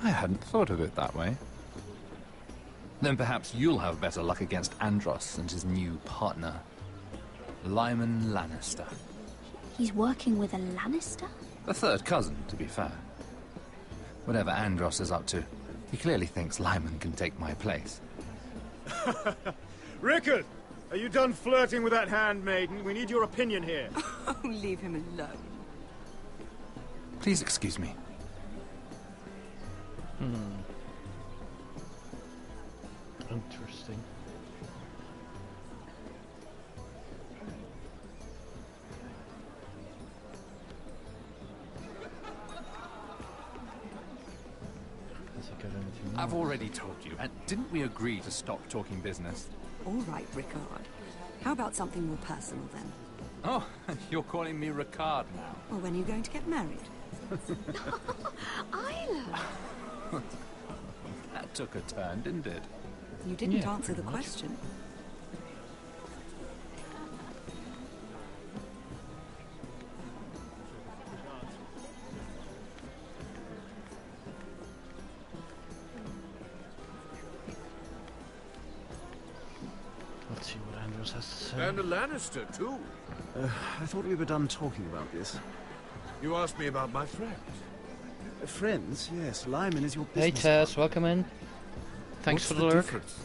I hadn't thought of it that way. Then perhaps you'll have better luck against Andros and his new partner, Lyman Lannister. He's working with a Lannister? A third cousin, to be fair. Whatever Andros is up to, he clearly thinks Lyman can take my place. Rickard! Are you done flirting with that handmaiden? We need your opinion here. Oh, leave him alone. Please excuse me. Interesting. Has he got anything more? I've already told you, and didn't we agree to stop talking business? All right, Rickard. How about something more personal, then? Oh, you're calling me Ricard now. Well, when are you going to get married? Isla! That took a turn, didn't it? You didn't answer the question. Let's see what Andros has to say. And a Lannister, too. I thought we were done talking about this. You asked me about my friends. Friends? Yes, Lyman is your business. Hey Tess, welcome in. Thanks for the lurk. Difference?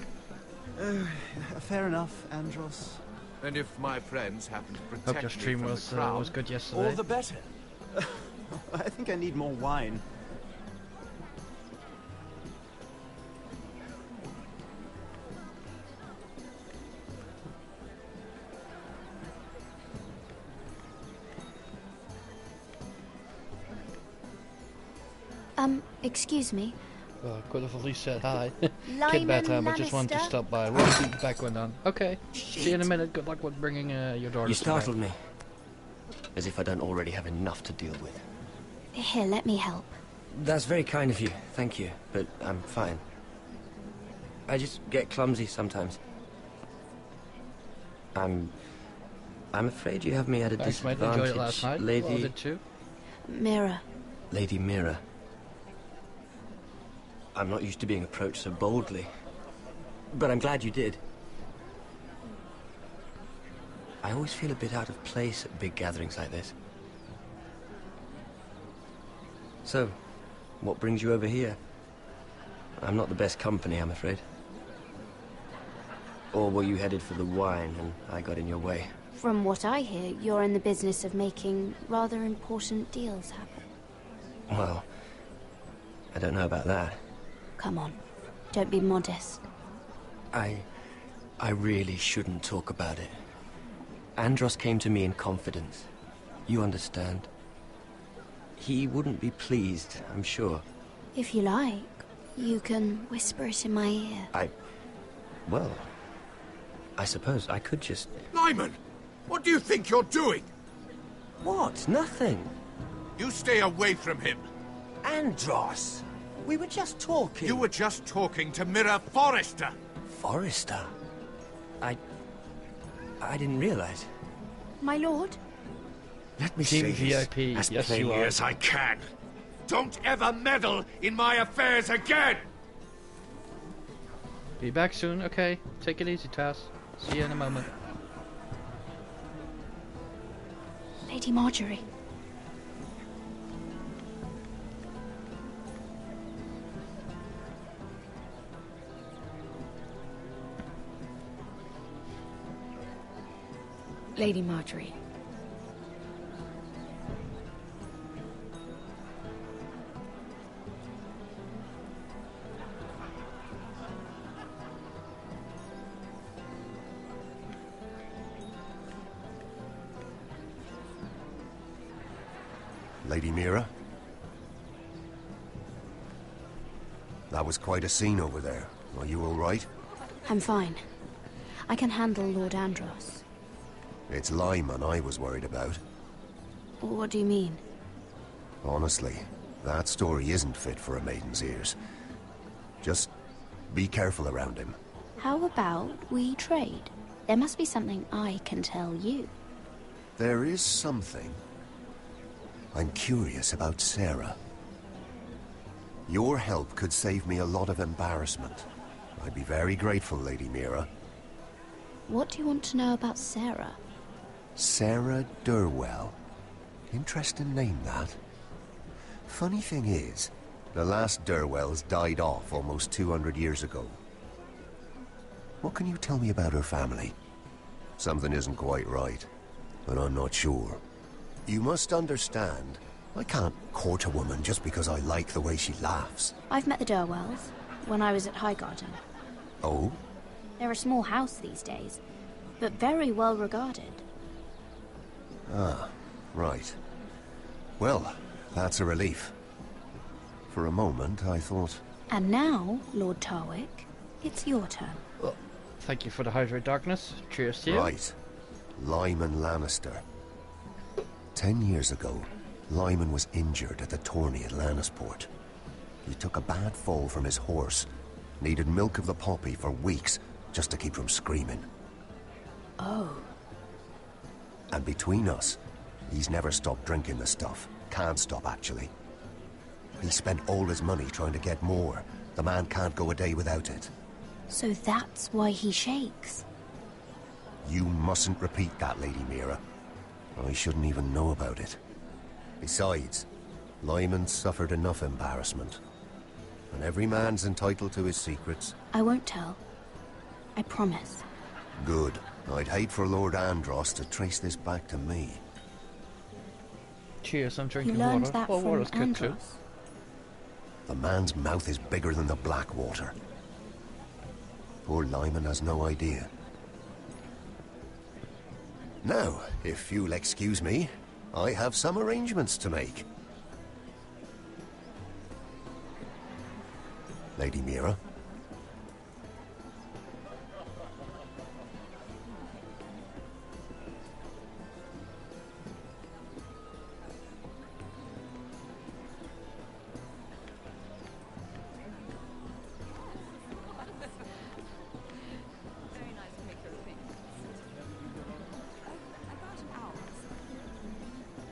Fair enough, Andros. And if my friends happen to protect Hope your me stream from was the crown, was good yesterday. all the better. I think I need more wine. Excuse me. Well, I could have at least said hi. Lyman Kid bedtime, I just wanted to Lannister? stop by. We'll be back when done. Okay. See you in a minute. Good luck with bringing your daughter. You to startled bed. me. As if I don't already have enough to deal with. Here, let me help. That's very kind of you, thank you, but I'm fine. I just get clumsy sometimes. I'm afraid you have me at a Thanks, mate. disadvantage, Enjoyed it last night. Lady... Well, I did too. Mira. Lady Mira. I'm not used to being approached so boldly, but I'm glad you did. I always feel a bit out of place at big gatherings like this. So, what brings you over here? I'm not the best company, I'm afraid. Or were you headed for the wine and I got in your way? From what I hear, you're in the business of making rather important deals happen. Well, I don't know about that. Come on, don't be modest. I really shouldn't talk about it. Andros came to me in confidence. You understand? He wouldn't be pleased, I'm sure. If you like, you can whisper it in my ear. Well, I suppose I could just... Lyman! What do you think you're doing? What? Nothing. You stay away from him. Andros! We were just talking. You were just talking to Mira Forrester. Forrester? I didn't realize. My lord? Let me Team say this VIP. as Yes, plainly you are. as I can. Don't ever meddle in my affairs again! Be back soon, okay? Take it easy, Tess. See you in a moment. Lady Marjorie. Lady Marjorie. Lady Mira? That was quite a scene over there. Are you all right? I'm fine. I can handle Lord Andros. It's Lyman I was worried about. What do you mean? Honestly, that story isn't fit for a maiden's ears. Just be careful around him. How about we trade? There must be something I can tell you. There is something. I'm curious about Sarah. Your help could save me a lot of embarrassment. I'd be very grateful, Lady Mira. What do you want to know about Sarah? Sarah Durwell. Interesting name, that. Funny thing is, the last Durwells died off almost 200 years ago. What can you tell me about her family? Something isn't quite right, but I'm not sure. You must understand, I can't court a woman just because I like the way she laughs. I've met the Durwells when I was at Highgarden. Oh? They're a small house these days, but very well regarded. Ah, right. Well, that's a relief. For a moment, I thought... And now, Lord Tarwick, it's your turn. Well, thank you for the Hydrate Darkness. Cheers to you. Right. Lyman Lannister. 10 years ago, Lyman was injured at the tourney at Lannisport. He took a bad fall from his horse. Needed milk of the poppy for weeks just to keep from screaming. Oh. And between us, he's never stopped drinking the stuff. Can't stop, actually. He spent all his money trying to get more. The man can't go a day without it. So that's why he shakes. You mustn't repeat that, Lady Mira. I shouldn't even know about it. Besides, Lyman suffered enough embarrassment. And every man's entitled to his secrets. I won't tell. I promise. Good. I'd hate for Lord Andros to trace this back to me. Cheers, I'm drinking You learned water. that Well, from water's good too. Andros? The man's mouth is bigger than the Blackwater. Poor Lyman has no idea. Now, if you'll excuse me, I have some arrangements to make. Lady Mira?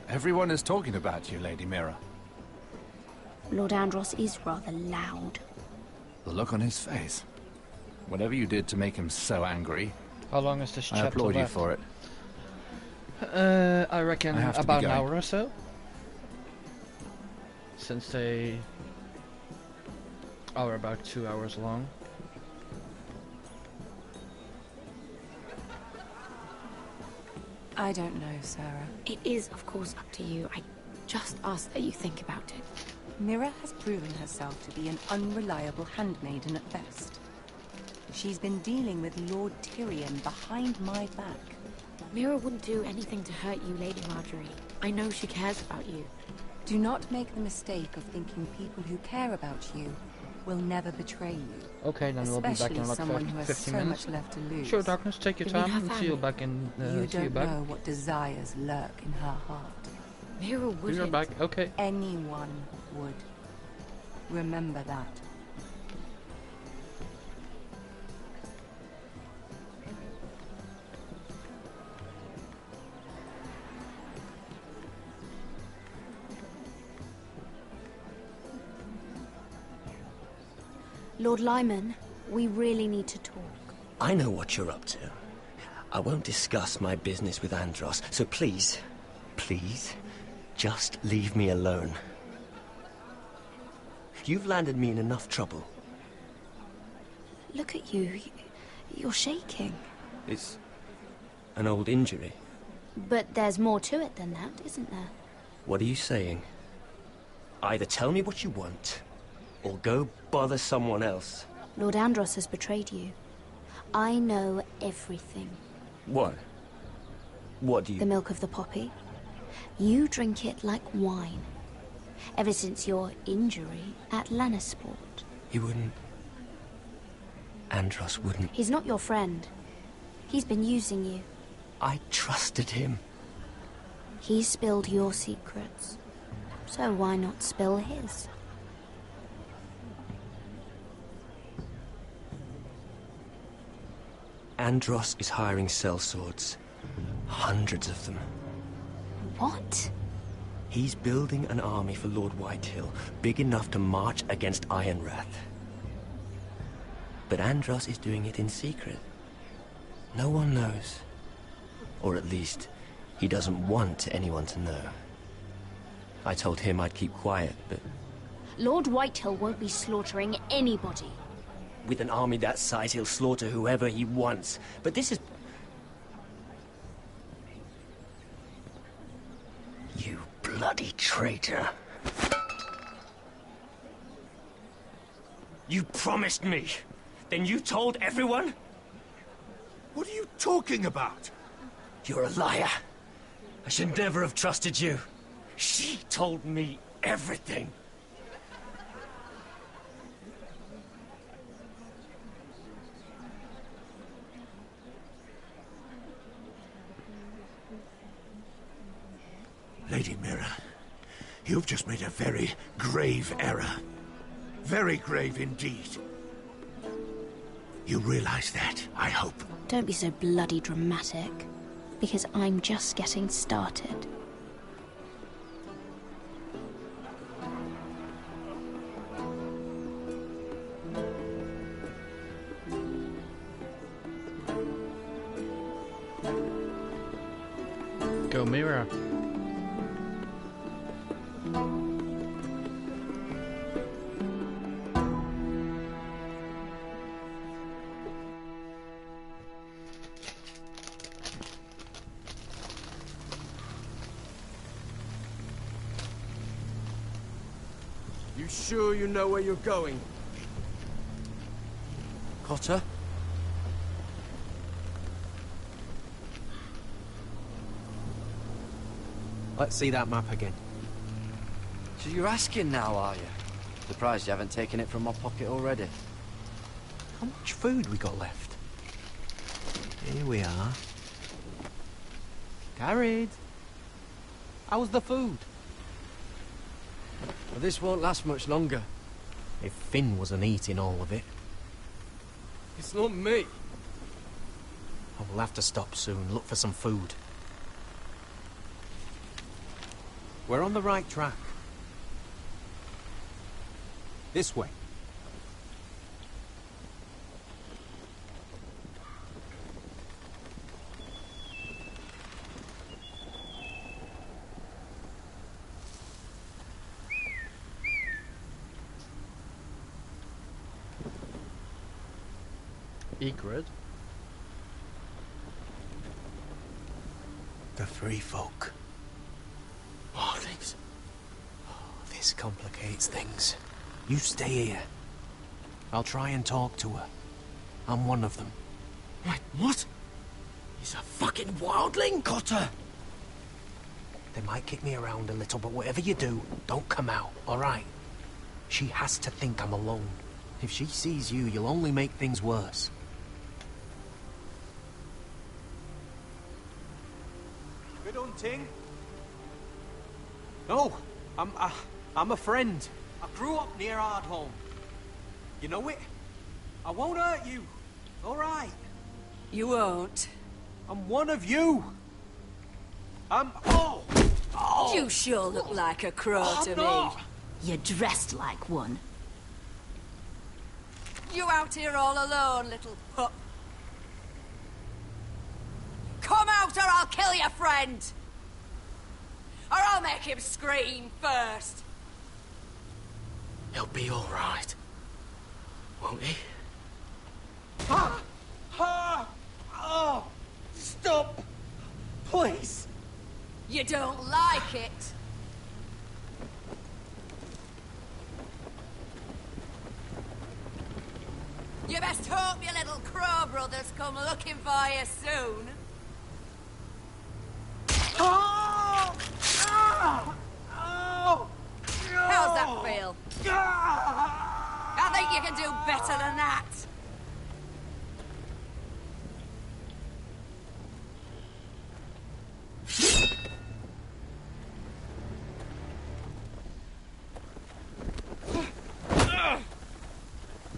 Everyone is talking about you, Lady Mira. Lord Andros is rather loud. The look on his face. Whatever you did to make him so angry, How long is this I chapter applaud you left? for it. I reckon I have to be about an going. hour or so. Since they are about 2 hours long. I don't know, Sarah. It is, of course, up to you. I just ask that you think about it. Mira has proven herself to be an unreliable handmaiden at best. She's been dealing with Lord Tyrion behind my back. Mira wouldn't do anything to hurt you, Lady Marjorie. I know she cares about you. Do not make the mistake of thinking people who care about you will never betray you. Okay, then we'll be back in Especially like someone who has 50 so minutes. much left to lose. Sure, Darkness, take your You mean time her and see you family? back in. You see you don't back. know what desires lurk in her heart. Mira wouldn't. You're back, okay. Anyone would. Remember that. Lord Lyman, we really need to talk. I know what you're up to. I won't discuss my business with Andros, so please, please, just leave me alone. You've landed me in enough trouble. Look at you. You're shaking. It's an old injury. But there's more to it than that, isn't there? What are you saying? Either tell me what you want, or go bother someone else. Lord Andros has betrayed you. I know everything. What? What do you... The milk of the poppy. You drink it like wine. Ever since your injury at Lannisport. He wouldn't. Andros wouldn't. He's not your friend. He's been using you. I trusted him. He spilled your secrets. So why not spill his? Andros is hiring sellswords. Hundreds of them. What? He's building an army for Lord Whitehill, big enough to march against Ironrath. But Andros is doing it in secret. No one knows. Or at least, he doesn't want anyone to know. I told him I'd keep quiet, but... Lord Whitehill won't be slaughtering anybody. With an army that size, he'll slaughter whoever he wants. But this is... You bloody traitor. You promised me. Then you told everyone? What are you talking about? You're a liar. I should never have trusted you. She told me everything. Lady Mira, you've just made a very grave error. Very grave indeed. You realize that, I hope. Don't be so bloody dramatic, because I'm just getting started. Go Mira. You sure you know where you're going? Cotter? Let's see that map again. So you're asking now, are you? Surprised you haven't taken it from my pocket already. How much food we got left? Here we are. Carried. How's the food? Well, this won't last much longer. If Finn wasn't eating all of it. It's not me. I will have to stop soon, look for some food. We're on the right track. This way. Ygritte? The free folk. Morlings. Oh, this complicates things. You stay here. I'll try and talk to her. I'm one of them. Wait, what? He's a fucking wildling? Cotter! They might kick me around a little, but whatever you do, don't come out, alright? She has to think I'm alone. If she sees you, you'll only make things worse. Good hunting. No, I'm a friend. I grew up near Ardhome. You know it? I won't hurt you. All right. You won't. I'm one of you. Oh! You sure look like a crow to me. You're dressed like one. You out here all alone, little pup? Come out or I'll kill your friend! Or I'll make him scream first. He'll be all right. Won't he? Oh! Stop! Please! You don't like it? You best hope your little crow brothers come looking for you soon. Oh! can do better than that.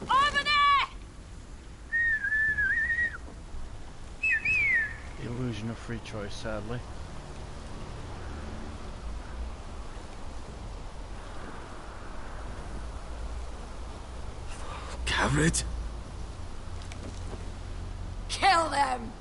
Over there! The illusion of free choice, sadly. Garrett? Kill them!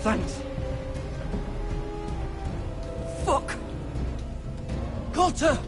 Thanks. Fuck! Cotter!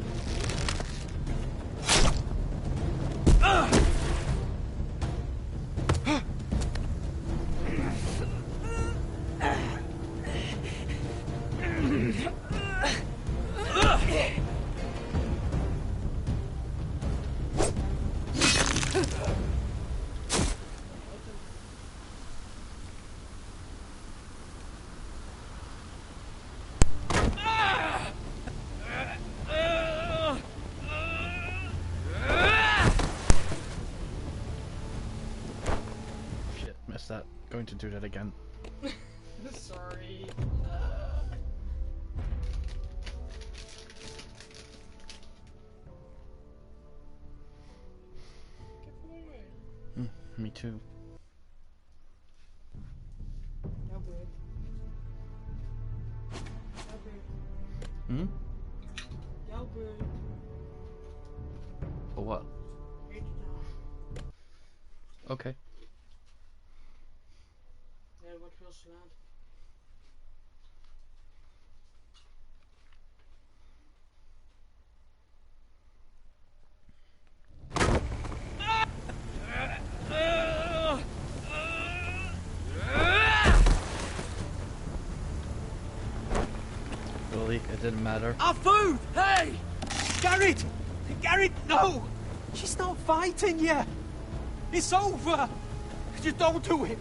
Shit, missed that. Going to do that again. Sorry. Me too. Hmm? For what? Okay. Ja, wordt veel slaan. Really, it didn't matter. Our food! Hey! Garrett! Garrett, no! She's not fighting yet! It's over! Just don't do it!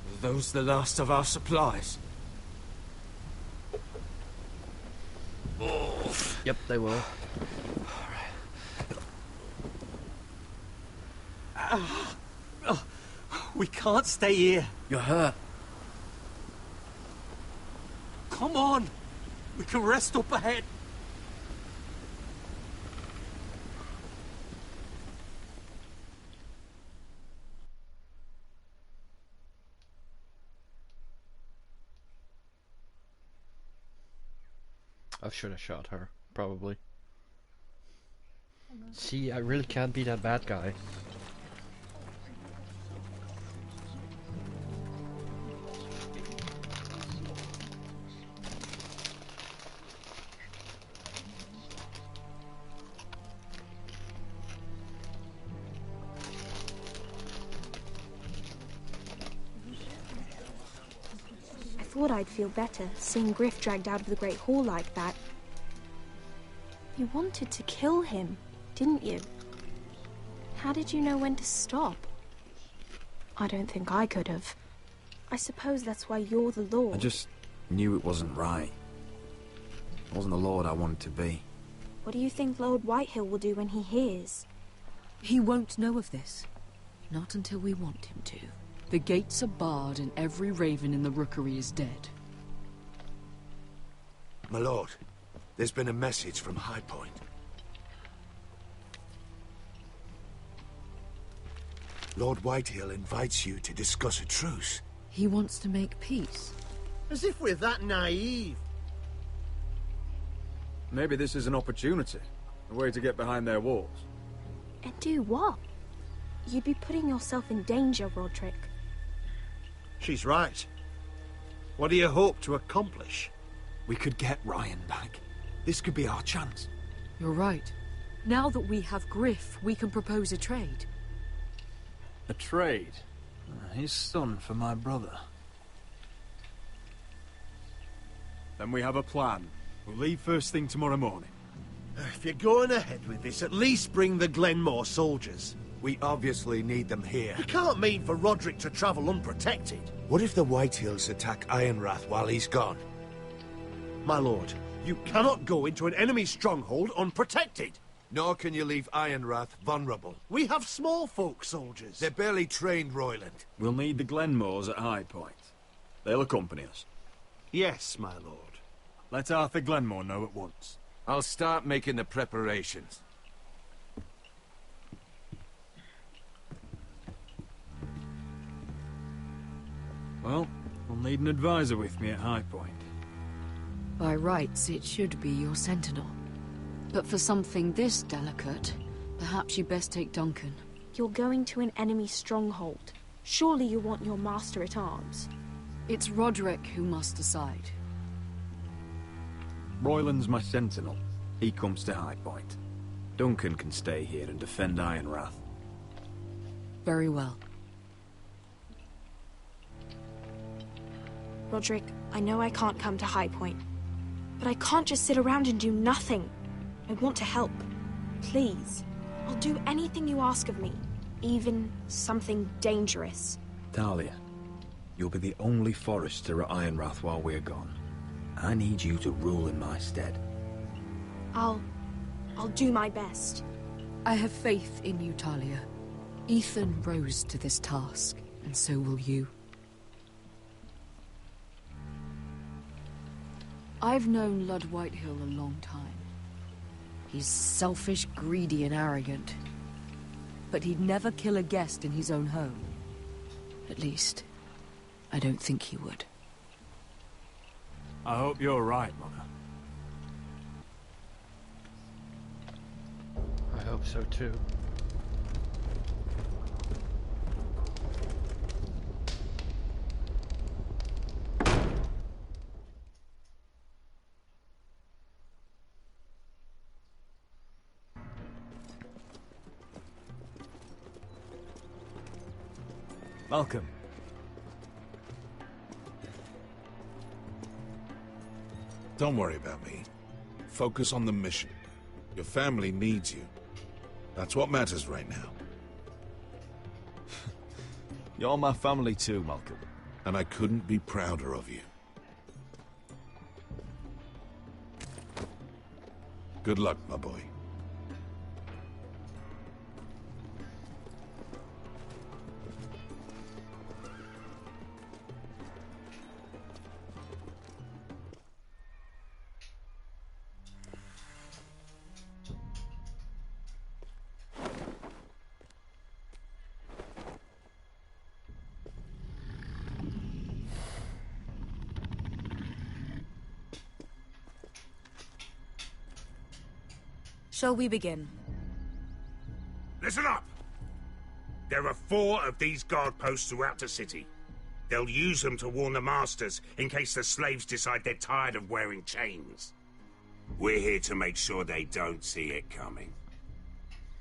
Are those the last of our supplies? Yep, they will. We can't stay here. You're hurt. Come on! We can rest up ahead. I should have shot her, probably. See, I really can't be that bad guy. I thought I'd feel better seeing Griff dragged out of the Great Hall like that. You wanted to kill him, didn't you? How did you know when to stop? I don't think I could have. I suppose that's why you're the Lord. I just knew it wasn't right. I wasn't the Lord I wanted to be. What do you think Lord Whitehill will do when he hears? He won't know of this. Not until we want him to. The gates are barred and every raven in the rookery is dead. My lord, there's been a message from High Point. Lord Whitehill invites you to discuss a truce. He wants to make peace. As if we're that naive. Maybe this is an opportunity. A way to get behind their walls. And do what? You'd be putting yourself in danger, Roderick. She's right. What do you hope to accomplish? we could get Ryan back. This could be our chance. You're right. Now that we have Griff, we can propose a trade. A trade? His son for my brother. Then we have a plan. We'll leave first thing tomorrow morning. If you're going ahead with this, at least bring the Glenmore soldiers. We obviously need them here. You can't mean for Roderick to travel unprotected. What if the Whitehills attack Ironrath while he's gone? My lord, you cannot go into an enemy stronghold unprotected. Nor can you leave Ironrath vulnerable. We have small folk soldiers. They're barely trained, Royland. We'll need the Glenmores at High Point. They'll accompany us. Yes, my lord. Let Arthur Glenmore know at once. I'll start making the preparations. Well, I'll need an advisor with me at High Point. By rights, it should be your sentinel. But for something this delicate, perhaps you best take Duncan. You're going to an enemy stronghold. Surely you want your master at arms. It's Roderick who must decide. Royland's my sentinel. He comes to High Point. Duncan can stay here and defend Ironrath. Very well. Roderick, I know I can't come to High Point, but I can't just sit around and do nothing. I want to help. Please. I'll do anything you ask of me, even something dangerous. Talia, you'll be the only Forester at Ironrath while we're gone. I need you to rule in my stead. I'll do my best. I have faith in you, Talia. Ethan rose to this task, and so will you. I've known Lud Whitehill a long time. He's selfish, greedy, and arrogant. But he'd never kill a guest in his own home. At least, I don't think he would. I hope you're right, Mother. I hope so too. Malcolm. Don't worry about me. Focus on the mission. Your family needs you. That's what matters right now. You're my family too, Malcolm. And I couldn't be prouder of you. Good luck, my boy. Shall we begin? Listen up! There are 4 of these guard posts throughout the city. They'll use them to warn the masters in case the slaves decide they're tired of wearing chains. We're here to make sure they don't see it coming.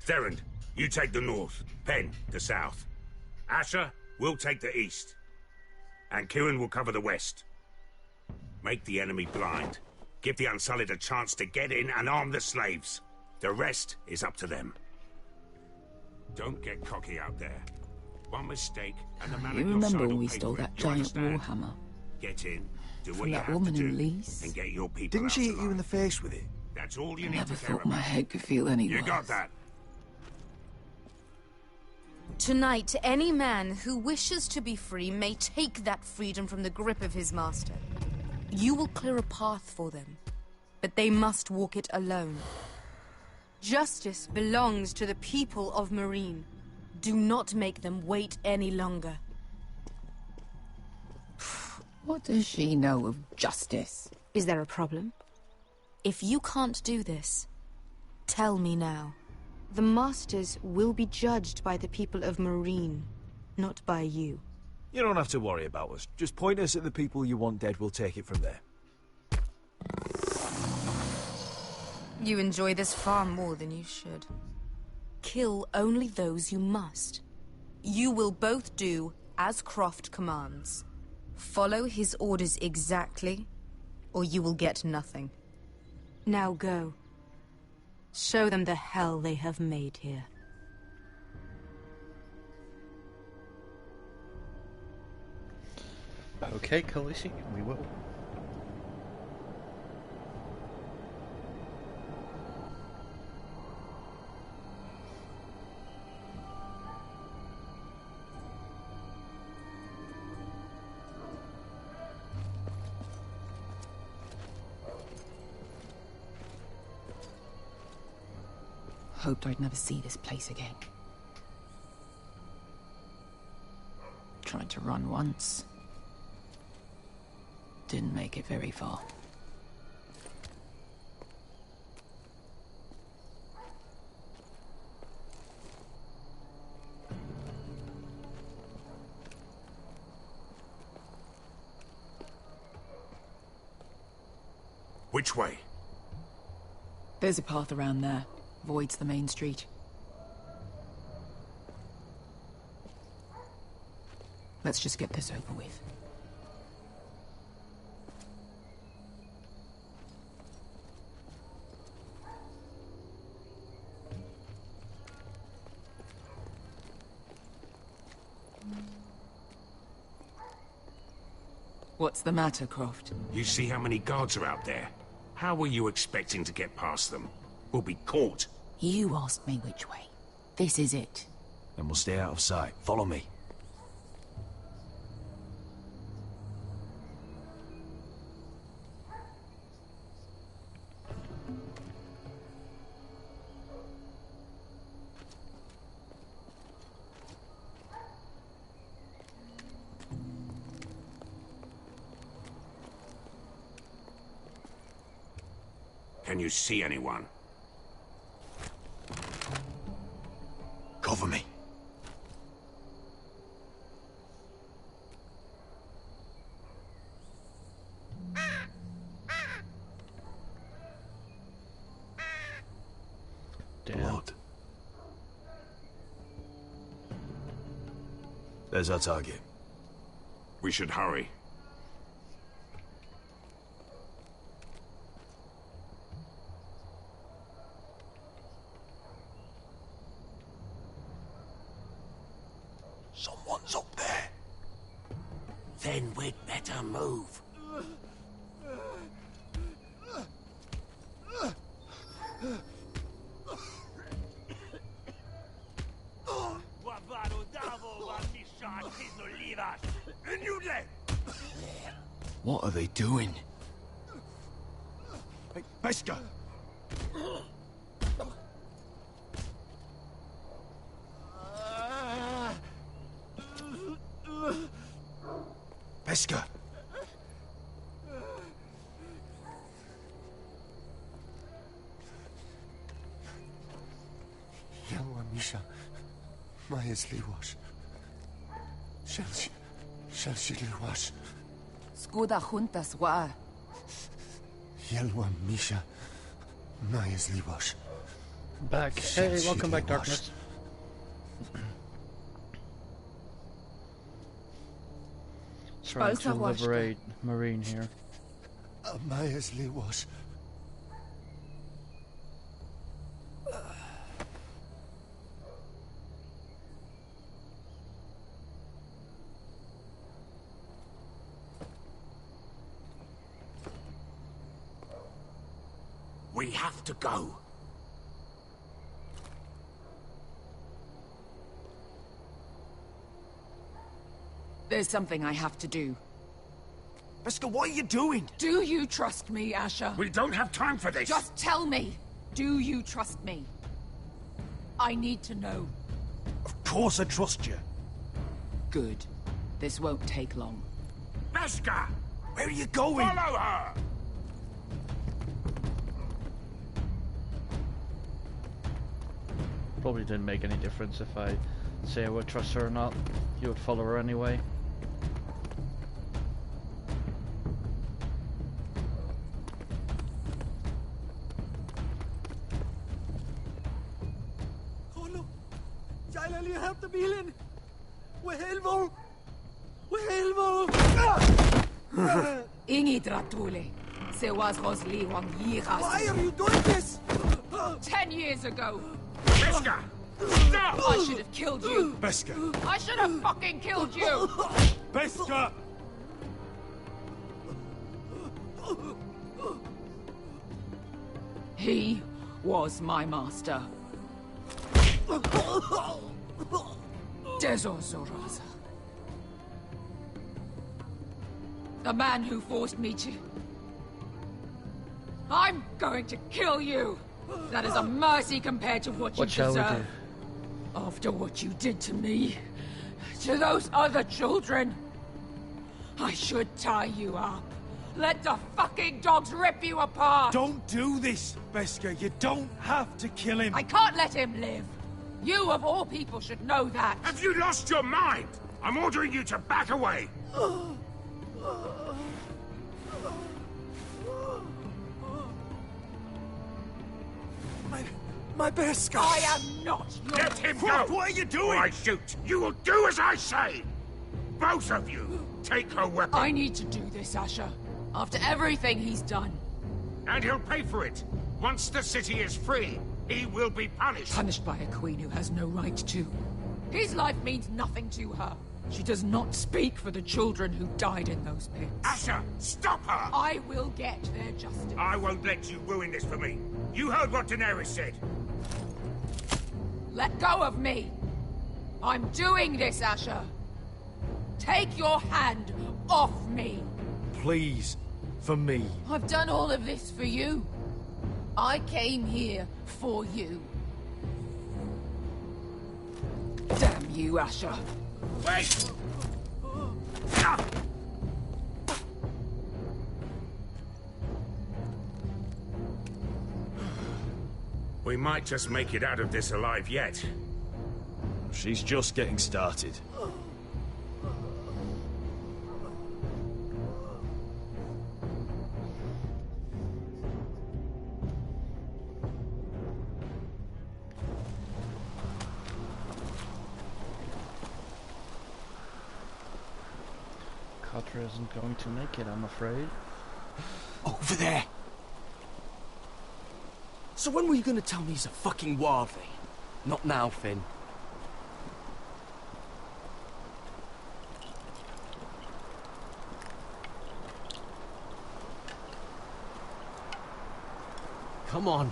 Theron, you take the north. Penn, the south. Asher, we'll take the east. And Kieran will cover the west. Make the enemy blind. Give the Unsullied a chance to get in and arm the slaves. The rest is up to them. Don't get cocky out there. One mistake and the man You at your remember side when will we pay stole for it. that Do you giant understand? warhammer? Get in, do what From you that have woman to in do, Leith? and get your people Didn't out she hit alive. you in the face with it? That's all you I need never to care thought my about. head could feel any You worse. got that? Tonight, any man who wishes to be free may take that freedom from the grip of his master. You will clear a path for them, but they must walk it alone. Justice belongs to the people of Marine. Do not make them wait any longer. What does she know of justice? Is there a problem? If you can't do this, tell me now. The Masters will be judged by the people of Marine, not by you. You don't have to worry about us. Just point us at the people you want dead, we'll take it from there. You enjoy this far more than you should. Kill only those you must. You will both do as Croft commands. Follow his orders exactly, or you will get nothing. Now go. Show them the hell they have made here. Okay, Khaleesi, we will. Hoped I'd never see this place again. Tried to run once. Didn't make it very far. Which way? There's a path around there. Voids the main street. Let's just get this over with. What's the matter, Croft? You see how many guards are out there? How were you expecting to get past them? We'll be caught. You asked me which way. This is it. Then we'll stay out of sight. Follow me. Can you see anyone? Cover me. Blood. There's our target. We should hurry. Someone's up there. Then we'd better move. What are they doing? Hey, Beskha! Beskha! Yalwa Misha, Maya's Liwash. Shelshi Liwash. Skuda juntas wa. Yalwa Misha, Maya's Liwash. Back. Hey, welcome back, Darkness. Trying to liberate Marine here. Maya's Liwash. We have to go. There's something I have to do. Beskha, what are you doing? Do you trust me, Asher? We don't have time for this. Just tell me. Do you trust me? I need to know. Of course I trust you. Good. This won't take long. Beskha! Where are you going? Follow her! Probably didn't make any difference if I say I would trust her or not. You would follow her anyway. Tell you help the Milan! Wehelvo! Wehelvo! Ingi Dratule. Se was Rosli Wang Yiras. Why are you doing this? 10 years ago. Beskha! Stop! I should have killed you. Beskha! I should have fucking killed you. Beskha! He was my master. Dezor Zoraza. The man who forced me to... I'm going to kill you! That is a mercy compared to what you deserve. After what you did to me, to those other children, I should tie you up. Let the fucking dogs rip you apart! Don't do this, Beskha. You don't have to kill him. I can't let him live! You, of all people, should know that! Have you lost your mind? I'm ordering you to back away! My Beskha! I am not your... Let him go! What are you doing? Or I shoot! You will do as I say! Both of you! Take her weapon! I need to do this, Asher. After everything he's done. And he'll pay for it! Once the city is free, he will be punished! Punished by a queen who has no right to. His life means nothing to her. She does not speak for the children who died in those pits. Asher, stop her! I will get their justice. I won't let you ruin this for me. You heard what Daenerys said. Let go of me! I'm doing this, Asher! Take your hand off me! Please, for me. I've done all of this for you. I came here for you. Damn you, Asher. Wait! We might just make it out of this alive yet. She's just getting started. Catra isn't going to make it, I'm afraid. Over there! So when were you gonna tell me he's a fucking wildling? Not now, Finn. Come on.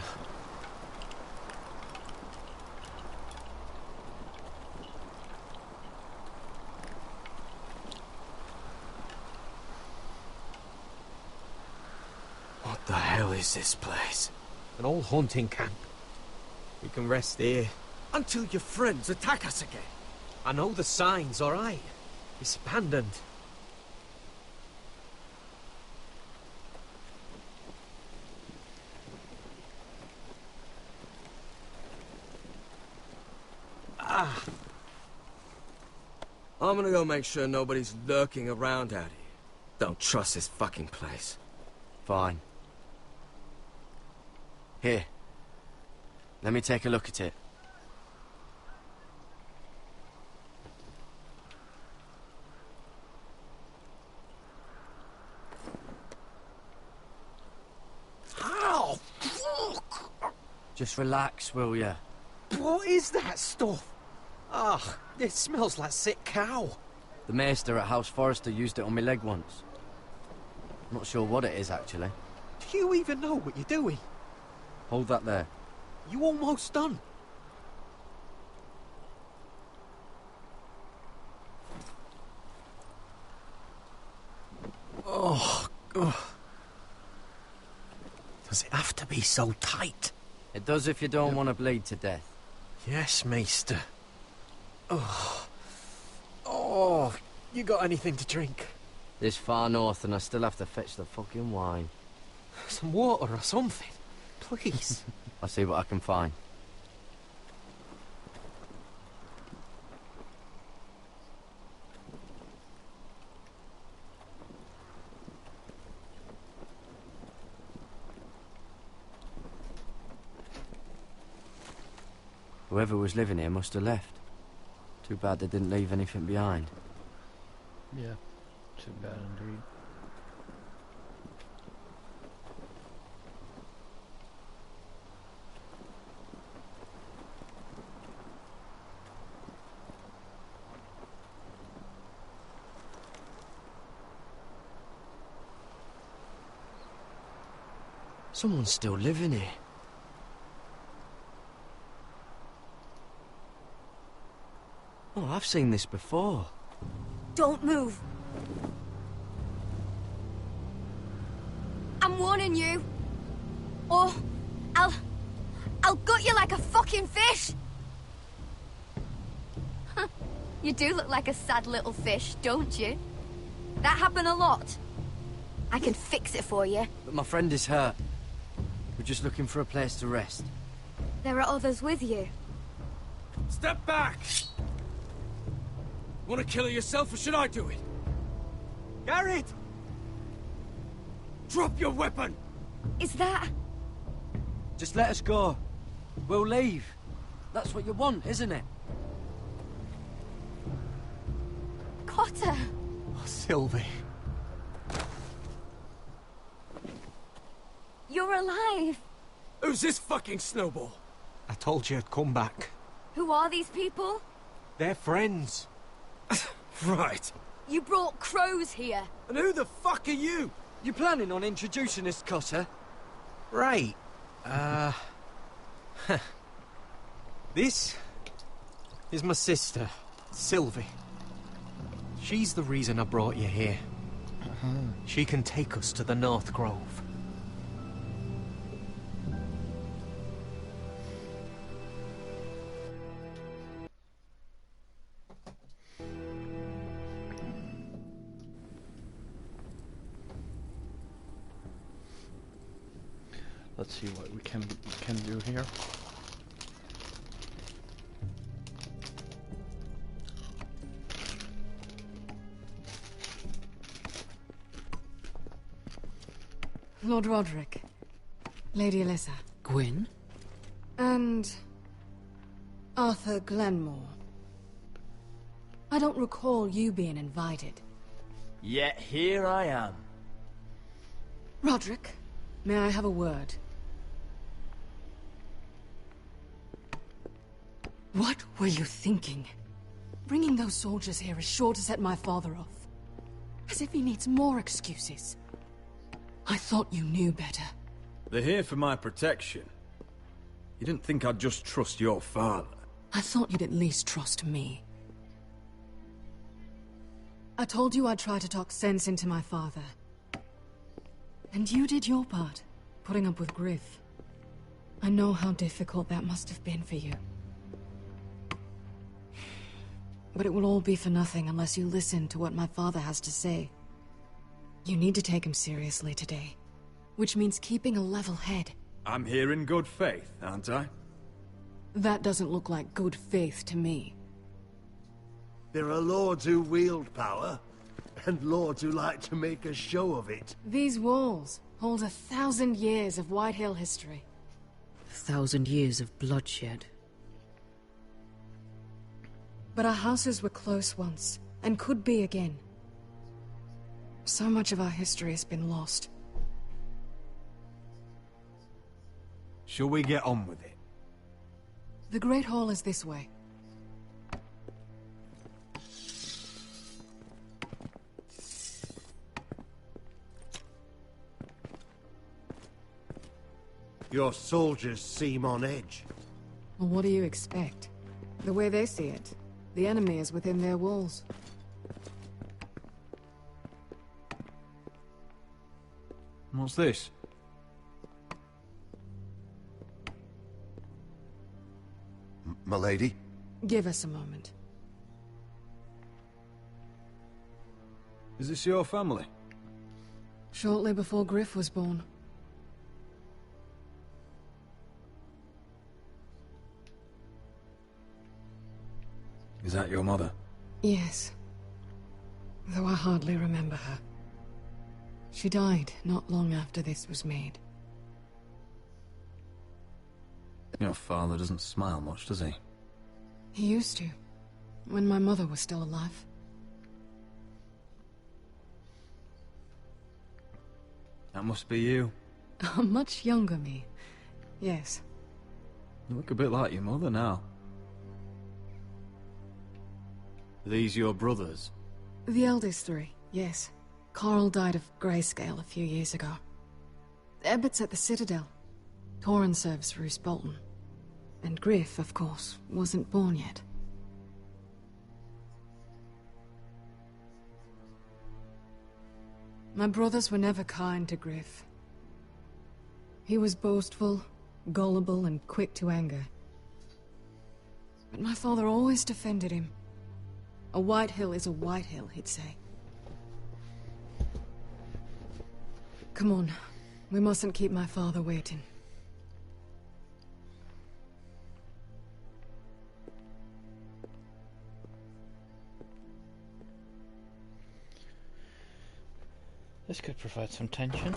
What the hell is this place? An old hunting camp. We can rest here. Until your friends attack us again. I know the signs, alright? It's abandoned. I'm gonna go make sure nobody's lurking around out here. Don't trust this fucking place. Fine. Here. Let me take a look at it. Ow! Fuck! Just relax, will ya? What is that stuff? Ah, it smells like sick cow. The maester at House Forrester used it on my leg once. Not sure what it is, actually. Do you even know what you're doing? Hold that there. You almost done. Oh, God. Does it have to be so tight? It does if you don't want to bleed to death. Yes, Maester. Oh. Oh, you got anything to drink? This far north and I still have to fetch the fucking wine. Some water or something, please. I'll see what I can find. Whoever was living here must have left. Too bad they didn't leave anything behind. Yeah, too bad indeed. Someone's still living here. Oh, I've seen this before. Don't move. I'm warning you. Or I'll gut you like a fucking fish. You do look like a sad little fish, don't you? That happen a lot. I can fix it for you. But my friend is hurt. We're just looking for a place to rest. There are others with you. Step back! Want to kill her yourself, or should I do it? Garrett! Drop your weapon! Is that... Just let us go. We'll leave. That's what you want, isn't it? Cotter! Oh, Sylvie. You're alive! Who's this fucking snowball? I told you I'd come back. Who are these people? They're friends. Right. You brought crows here. And who the fuck are you? You planning on introducing us, Cotter? Right. This is my sister, Sylvie. She's the reason I brought you here. She can take us to the North Grove. Let's see what we can do here. Lord Roderick, Lady Alyssa. Gwyn? And... Arthur Glenmore. I don't recall you being invited. Yet here I am. Roderick, may I have a word? What were you thinking? Bringing those soldiers here is sure to set my father off. As if he needs more excuses. I thought you knew better. They're here for my protection. You didn't think I'd just trust your father? I thought you'd at least trust me. I told you I'd try to talk sense into my father. And you did your part, putting up with Griff. I know how difficult that must have been for you. But it will all be for nothing unless you listen to what my father has to say. You need to take him seriously today, which means keeping a level head. I'm here in good faith, aren't I? That doesn't look like good faith to me. There are lords who wield power, and lords who like to make a show of it. These walls hold 1,000 years of Whitehill history. 1,000 years of bloodshed. But our houses were close once, and could be again. So much of our history has been lost. Shall we get on with it? The Great Hall is this way. Your soldiers seem on edge. Well, what do you expect? The way they see it, the enemy is within their walls. What's this? Milady? Give us a moment. Is this your family? Shortly before Griff was born. Is that your mother? Yes. Though I hardly remember her. She died not long after this was made. Your father doesn't smile much, does he? He used to. when my mother was still alive. That must be you. A much younger me. Yes. You look a bit like your mother now. Are these your brothers? The eldest three, yes. Carl died of grayscale a few years ago. Ebbett's at the Citadel. Torrin serves Roose Bolton. And Griff, of course, wasn't born yet. My brothers were never kind to Griff. He was boastful, gullible, and quick to anger. But my father always defended him. A Whitehill is a Whitehill, he'd say. Come on. We mustn't keep my father waiting. This could provide some tension.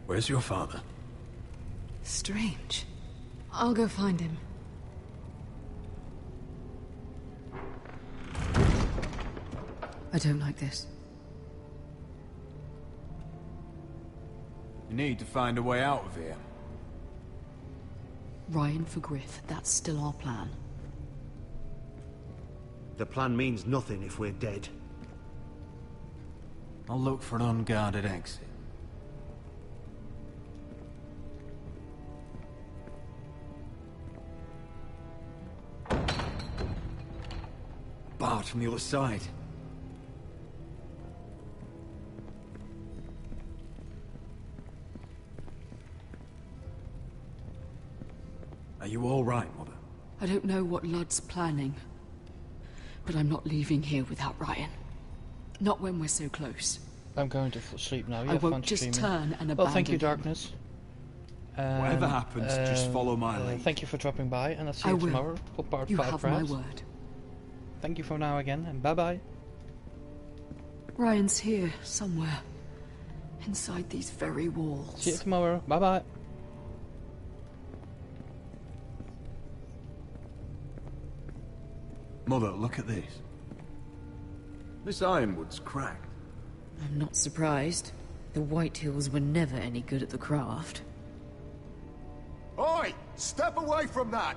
Where's your father? Strange. I'll go find him. I don't like this. You need to find a way out of here. Ryan for Griff, that's still our plan. The plan means nothing if we're dead. I'll look for an unguarded exit. Barred from the other side. Are you all right, Mother? I don't know what Ludd's planning, but I'm not leaving here without Ryan. Not when we're so close. I'm going to sleep now. I won't just turn and abandon Well, thank you, him. Darkness. Whatever happens, just follow my lead. Thank you for dropping by, and I'll see you tomorrow for part 5, You have my perhaps. word. Thank you for now again, and bye-bye. Ryan's here, somewhere. Inside these very walls. See you tomorrow. Bye-bye. Mother, look at this. This ironwood's cracked. I'm not surprised. The Whitehills were never any good at the craft. Oi! Step away from that!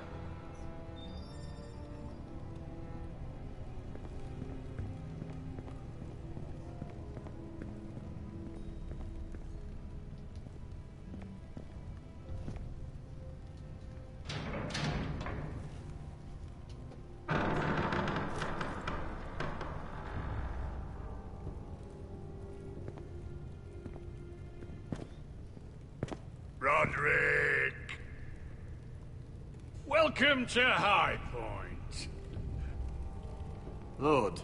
Roderick! Welcome to High Point. Lord.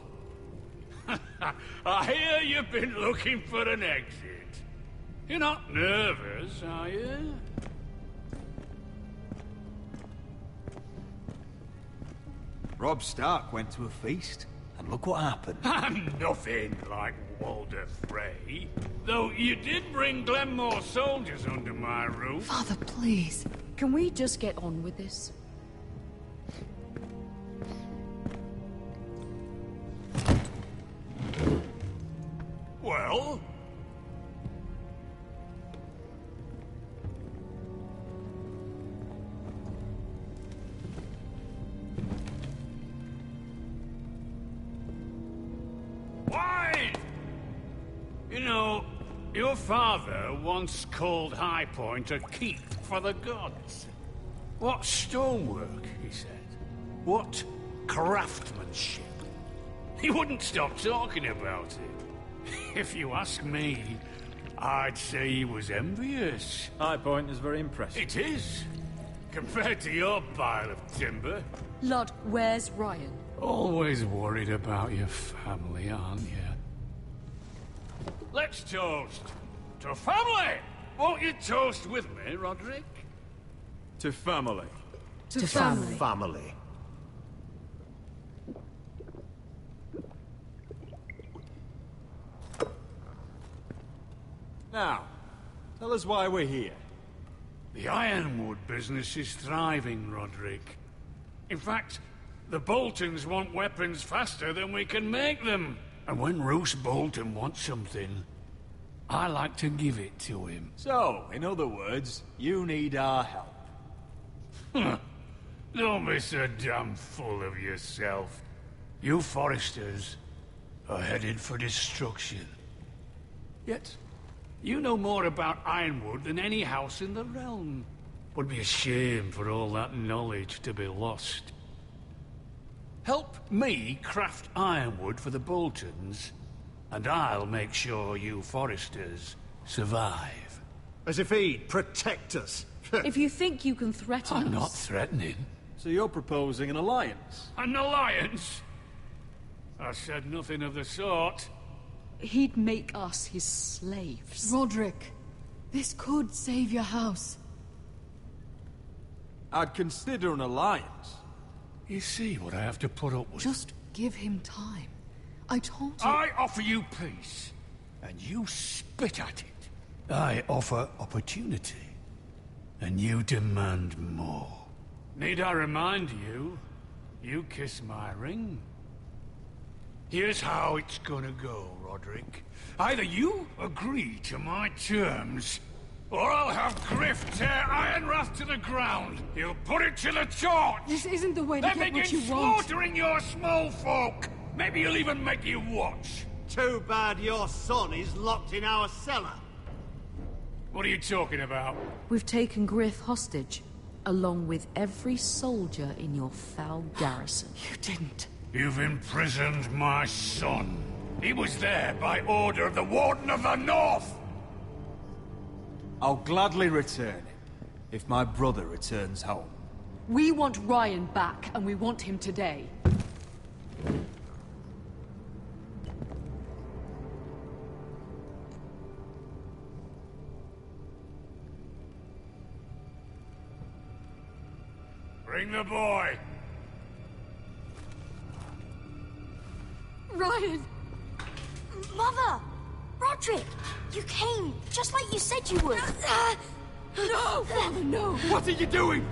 I hear you've been looking for an exit. You're not nervous, are you? Robb Stark went to a feast, and look what happened. I'm nothing like Walder Frey. Though you did bring Glenmore soldiers under my roof. Father, please. Can we just get on with this? Well? Why? You know, your father once called High Point a keep for the gods. What stonework, he said. What craftsmanship. He wouldn't stop talking about it. If you ask me, I'd say he was envious. High Point is very impressive. It is. Compared to your pile of timber. Ludd, where's Ryan? Always worried about your family, aren't you? Let's toast to family! Won't you toast with me, Roderick? To family. To family. Family. Now, tell us why we're here. The Ironwood business is thriving, Roderick. In fact, the Boltons want weapons faster than we can make them. And when Roose Bolton wants something, I like to give it to him. So, in other words, you need our help. Don't be so damn full of yourself. You Forresters are headed for destruction. Yet, you know more about Ironwood than any house in the realm. Would be a shame for all that knowledge to be lost. Help me craft Ironwood for the Boltons, and I'll make sure you Forresters survive. As if he'd protect us. If you think you can threaten us... I'm not threatening. So you're proposing an alliance? An alliance? I said nothing of the sort. He'd make us his slaves. Roderick, this could save your house. I'd consider an alliance. You see what I have to put up with? Just give him time. I told you... I offer you peace, and you spit at it. I offer opportunity, and you demand more. Need I remind you, you kiss my ring? Here's how it's gonna go, Roderick. Either you agree to my terms, or I'll have Griff tear Ironrath to the ground. He'll put it to the torch. This isn't the way to then get what you begin want. slaughtering your small folk. Maybe he'll even make you watch. Too bad your son is locked in our cellar. What are you talking about? We've taken Griff hostage, along with every soldier in your foul garrison. You didn't. You've imprisoned my son. He was there by order of the Warden of the North. I'll gladly return him, if my brother returns home. We want Ryan back, and we want him today. Bring the boy. Ryan! Mother! Roderick! You came, just like you said you would. No! Father, no! What are you doing?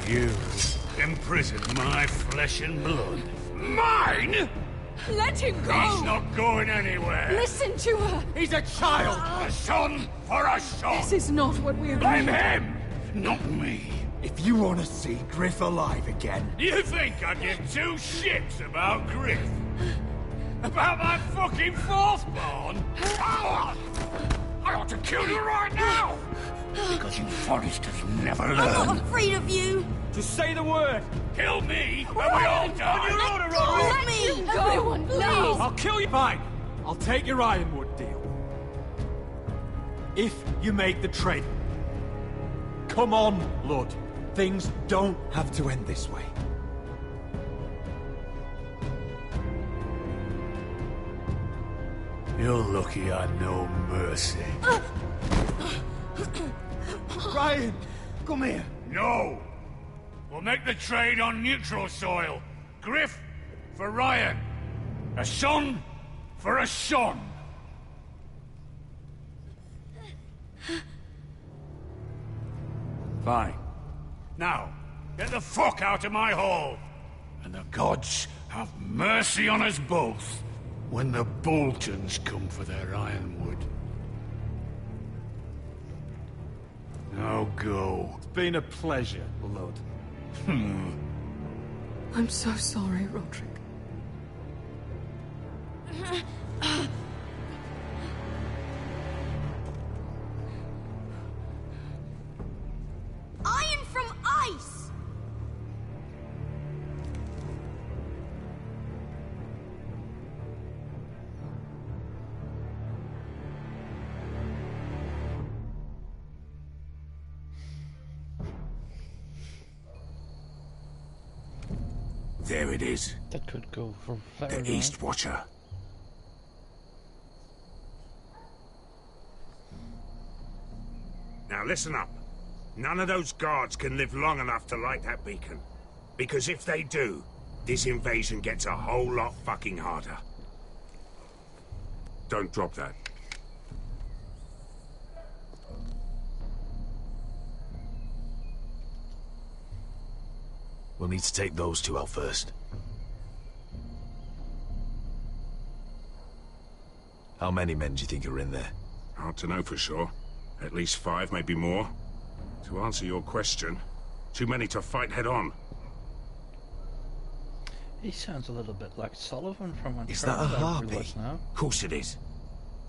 You imprisoned my flesh and blood. Mine? Let him go! He's not going anywhere. Listen to her! He's a child! A son for a son! This is not what we agreed. Blame him, not me. If you want to see Griff alive again... You think I give two shits about Griff? About my fucking fourth-born? I ought to kill you right now! Because you Forresters never learn. I'm not afraid of you! Just say the word! Kill me, and we all die! On your order, Let Roderick! me go! Everyone, please! I'll kill you! Fine! I'll take your Ironwood deal. If you make the trade. Come on, Lord. Things don't have to end this way. You're lucky I know mercy. Ryan, come here. No! We'll make the trade on neutral soil. Griff for Ryan. A son for a son. Fine. Now, get the fuck out of my hall! And the gods have mercy on us both when the Boltons come for their Ironwood. Now go. It's been a pleasure, Lord. I'm so sorry, Roderick. Iron from ice! There it is. That could go for very The long. East Watcher. Now listen up. None of those guards can live long enough to light that beacon. Because if they do, this invasion gets a whole lot fucking harder. Don't drop that. We'll need to take those two out first. How many men do you think are in there? Hard to know for sure. At least 5, maybe more. To answer your question, too many to fight head on. He sounds a little bit like Sullivan from Is that a Uncharted, I harpy? realise now. Of course it is.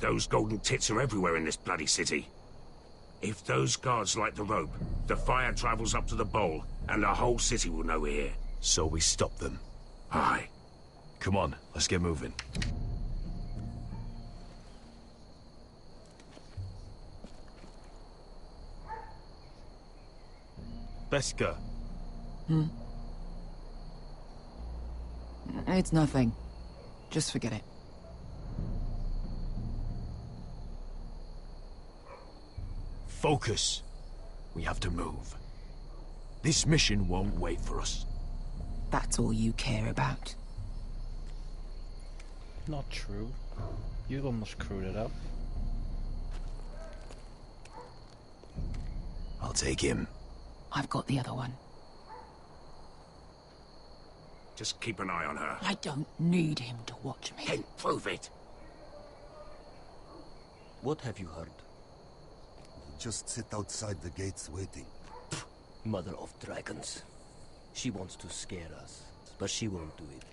Those golden tits are everywhere in this bloody city. If those guards light the rope, the fire travels up to the bowl, and the whole city will know we're here. So we stop them. Aye. Come on, let's get moving. Beskha. It's nothing. Just forget it. Focus. We have to move. This mission won't wait for us. That's all you care about. Not true. You almost screwed it up. I'll take him. I've got the other one. Just keep an eye on her. I don't need him to watch me. Then prove it. What have you heard? Just sit outside the gates waiting. Mother of dragons. She wants to scare us, but she won't do it.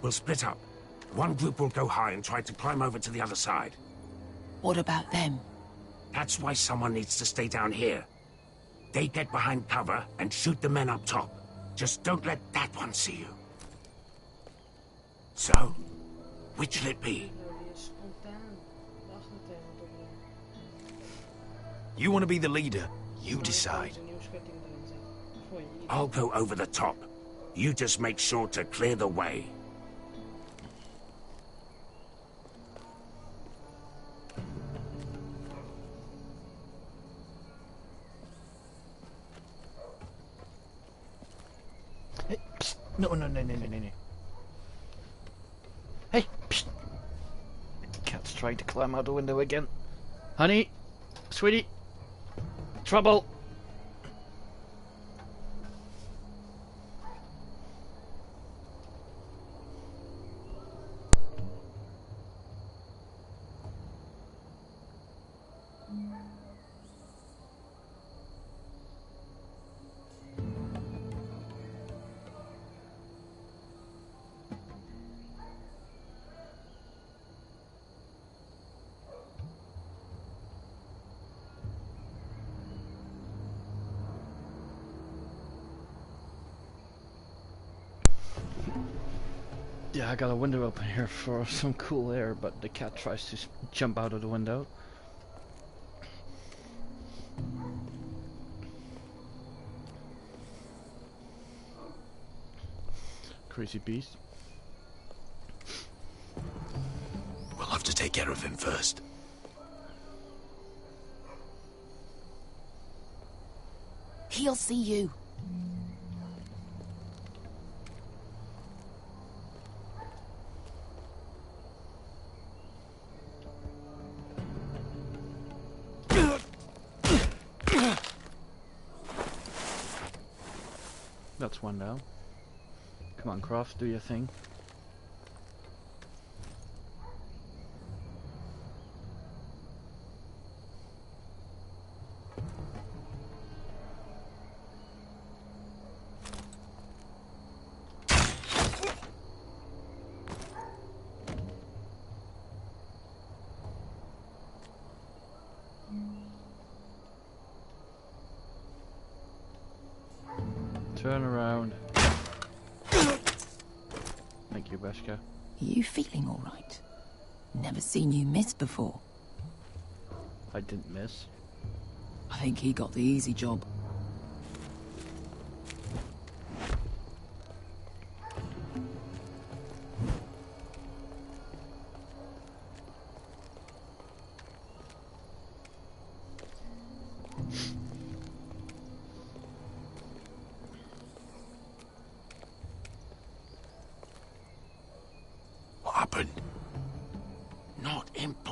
We'll split up. One group will go high and try to climb over to the other side. What about them? That's why someone needs to stay down here. They get behind cover and shoot the men up top. Just don't let that one see you. So, which'll it be? You want to be the leader? You decide. I'll go over the top. You just make sure to clear the way. Hey, psst. No. Hey, psst. Cat's trying to climb out the window again. Honey, sweetie, trouble. Yeah, I got a window open here for some cool air, but the cat tries to jump out of the window. Crazy beast. We'll have to take care of him first. He'll see you. That's one down. Come on, Croft, do your thing. Turn around. Thank you, Beskha. You feeling all right? Never seen you miss before. I didn't miss. I think he got the easy job.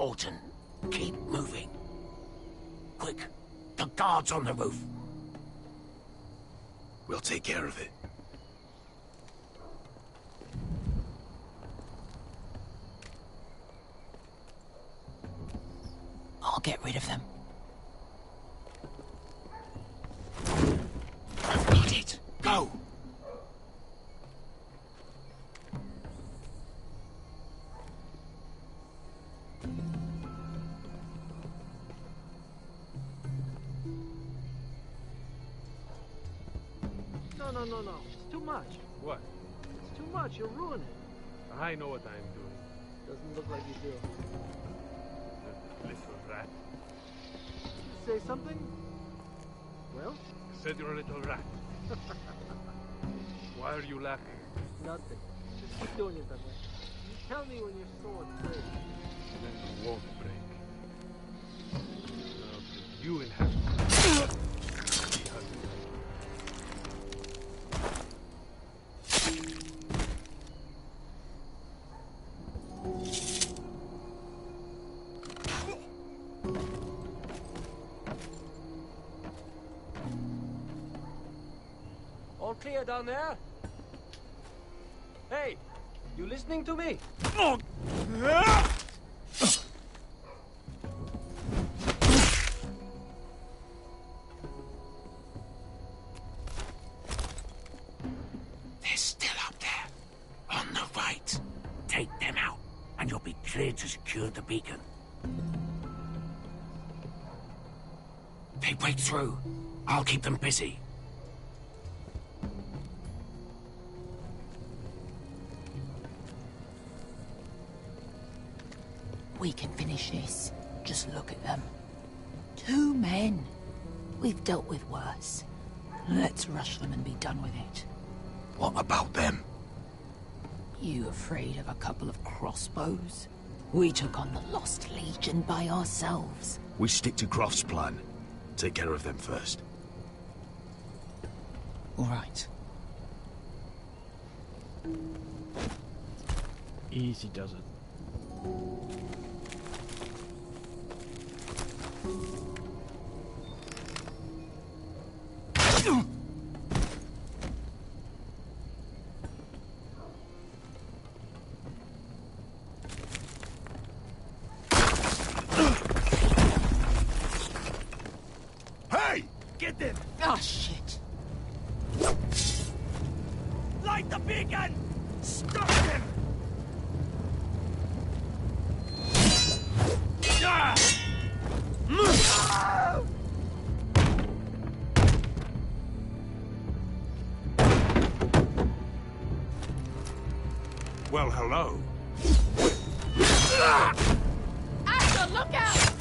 important. Keep moving. Quick, the guards on the roof. We'll take care of it. I'll get rid of them. I've got it. Go! No. It's too much. What? It's too much. You'll ruin it. I know what I'm doing. Doesn't look like you do. Little rat. Say something? Well? I said you're a little rat. Why are you laughing? Nothing. Just keep doing it that way. You tell me when your sword breaks. Then it won't break. You will have to see how to do it. All clear down there? Hey, you listening to me? They're still up there. On the right. Take them out, and you'll be cleared to secure the beacon. They break through. I'll keep them busy. We can finish this. Just look at them. 2 men. We've dealt with worse. Let's rush them and be done with it. What about them? You afraid of a couple of crossbows? We took on the Lost Legion by ourselves. We stick to Croft's plan. Take care of them first. All right. Easy does it. Hey! Get them! Oh, shit. Light the beacon! Stop them! Well, hello. Asher, look out!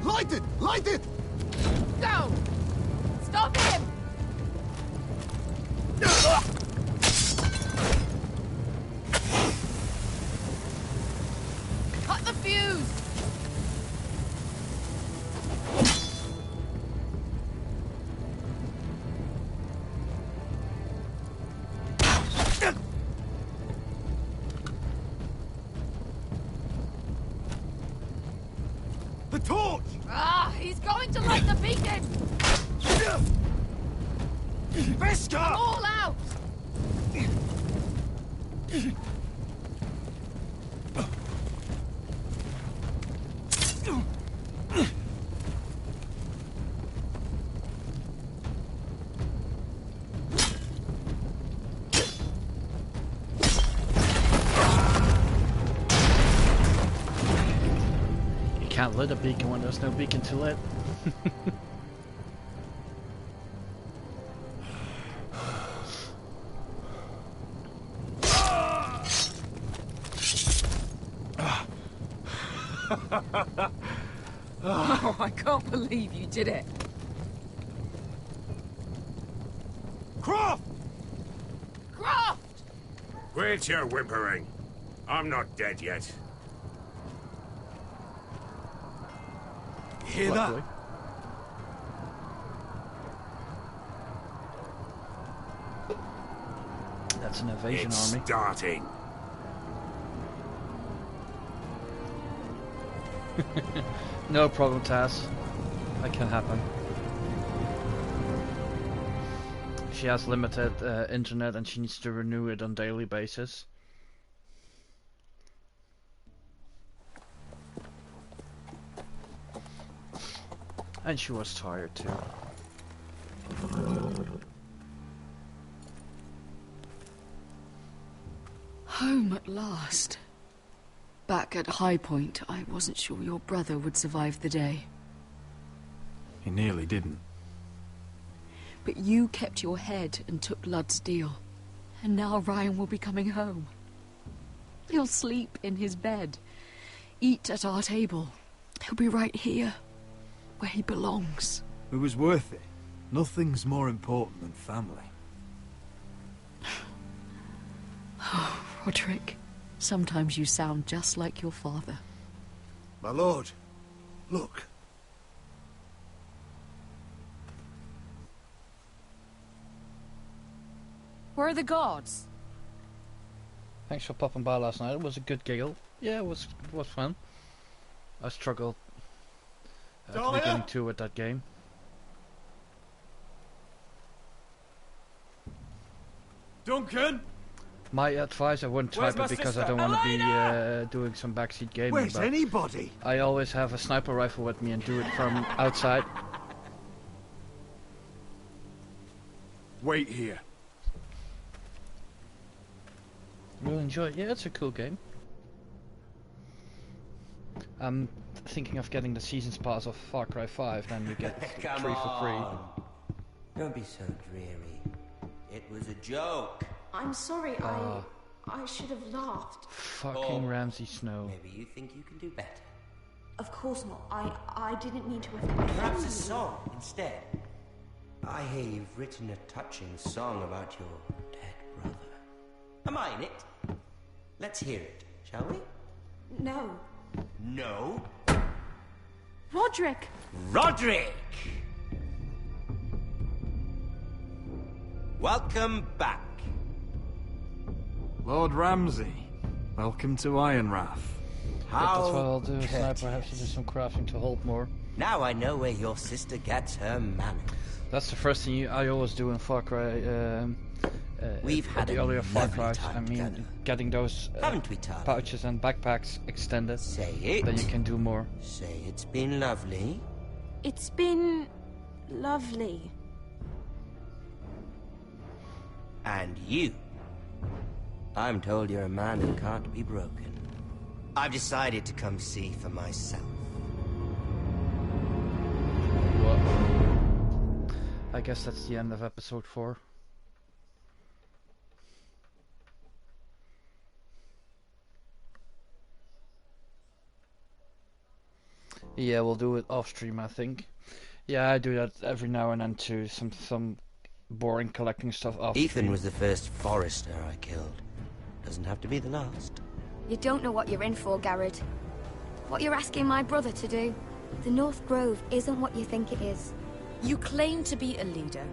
Light it! Light it! Go! Stop him! Cut the fuse! The torch! Ah, he's going to light the beacon! Visca! All out! Can't lit a beacon when there's no beacon to lit. Oh, I can't believe you did it. Croft! Croft! Quit your whimpering. I'm not dead yet. Hear that? That's an invasion It's army. starting. No problem, Taz. That can happen. She has limited internet and she needs to renew it on a daily basis. And she was tired too. Home at last. Back at High Point, I wasn't sure your brother would survive the day. He nearly didn't. But you kept your head and took Ludd's deal. And now Ryan will be coming home. He'll sleep in his bed, eat at our table. He'll be right here, where he belongs. It was worth it. Nothing's more important than family. Oh, Roderick, sometimes you sound just like your father. My lord, look. Where are the guards? Thanks for popping by last night. It was a good giggle. Yeah, it was fun. I struggled at the beginning too with that game. Duncan! My advice, I wouldn't type it because I don't want to be doing some backseat gaming. Where's but anybody? I always have a sniper rifle with me and do it from outside. Wait here. Really enjoy it. Yeah, it's a cool game. I'm thinking of getting the season's pass of Far Cry 5, then you get 3 for free. Don't be so dreary. It was a joke. I'm sorry, I should have laughed. Fucking Ramsay Snow. Maybe you think you can do better. Of course not. I didn't mean to offend Perhaps you. a song instead. I hear you've written a touching song about your dead brother. Am I in it? Let's hear it, shall we? No. No? Roderick! Roderick! Welcome back. Lord Ramsay, welcome to Ironrath. That's what I'll do. Sniper, I have to do some crafting to hold more. Now I know where your sister gets her manners. That's the first thing I always do in Far Cry. We've had the a earlier Far lovely Cries. time I mean, together. getting those Haven't we, Tali? pouches and backpacks extended. Say it. Then you can do more. Say it's been lovely. It's been lovely. And you. I'm told you're a man who can't be broken. I've decided to come see for myself. Well, I guess that's the end of episode 4. Yeah, we'll do it off stream, I think. Yeah, I do that every now and then too. Some boring collecting stuff off Ethan stream. was the first Forrester I killed. Doesn't have to be the last. You don't know what you're in for, Garrett. What you're asking my brother to do. The North Grove isn't what you think it is. You claim to be a leader,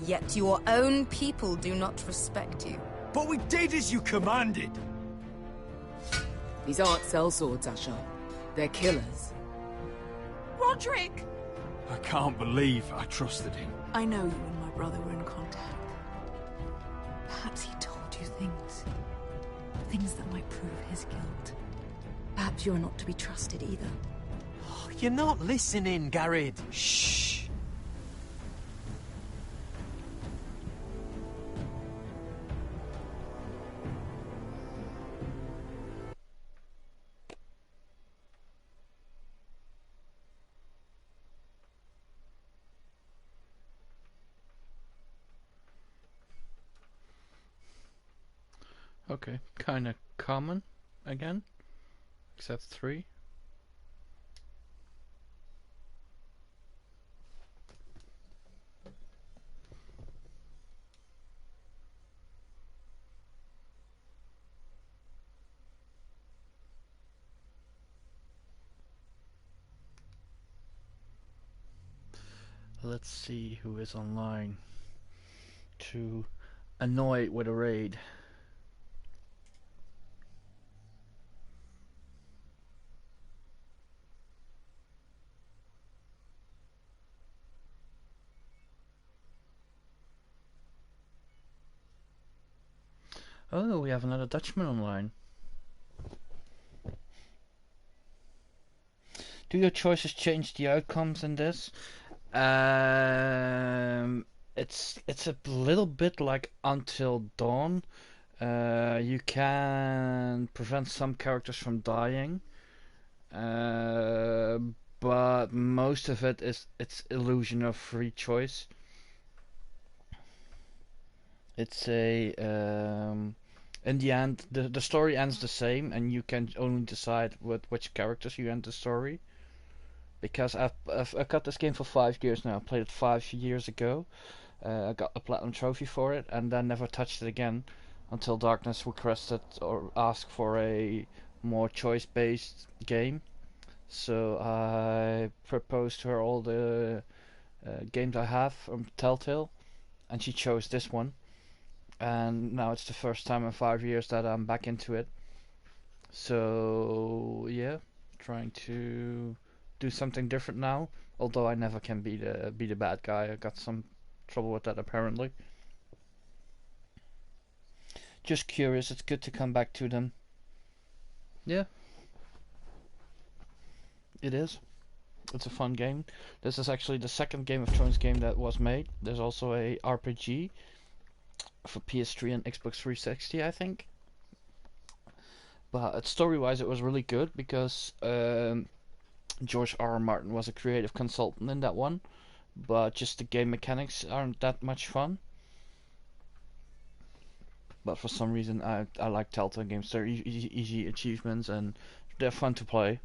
yet your own people do not respect you. But we did as you commanded! These aren't sellswords, Asher. They're killers. Roderick! I can't believe I trusted him. I know you and my brother were in contact. Perhaps he told you things. Things that might prove his guilt. Perhaps you're not to be trusted either. Oh, you're not listening, Garrett. Shh. Okay, kinda common again, except 3. Let's see who is online to annoy with a raid. Oh, we have another Dutchman online. Do your choices change the outcomes in this? It's a little bit like Until Dawn. You can prevent some characters from dying, but most of it's illusion of free choice. It's a in the end the story ends the same, and you can only decide which characters you end the story. Because I've got this game for 5 years now. I played it 5 years ago. I got a platinum trophy for it, and then never touched it again until Darkness requested or asked for a more choice-based game. So I proposed to her all the games I have from Telltale, and she chose this one. And now it's the first time in 5 years that I'm back into it. So yeah, trying to do something different now. Although I never can be the bad guy. I got some trouble with that apparently. Just curious. It's good to come back to them. Yeah, it is. It's a fun game. This is actually the second Game of Thrones game that was made. There's also a RPG for PS3 and Xbox 360, I think. But story-wise, it was really good because George R.R. Martin was a creative consultant in that one, but just the game mechanics aren't that much fun. But for some reason, I like Telltale games. They're easy achievements and they're fun to play.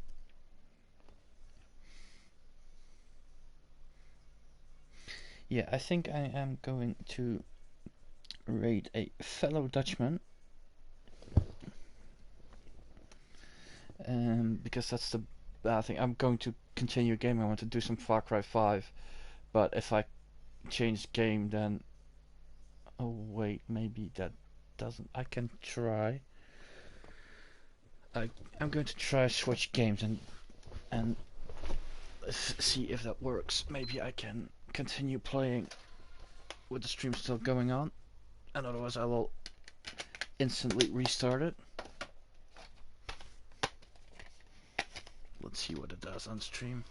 Yeah, I think I am going to raid a fellow Dutchman. Because that's the bad thing. I'm going to continue gaming. I want to do some Far Cry 5, but if I change game, then oh wait, maybe that doesn't. I can try. I'm going to try switch games and see if that works. Maybe I can continue playing with the stream still going on, and otherwise I will instantly restart it. Let's see what it does on stream.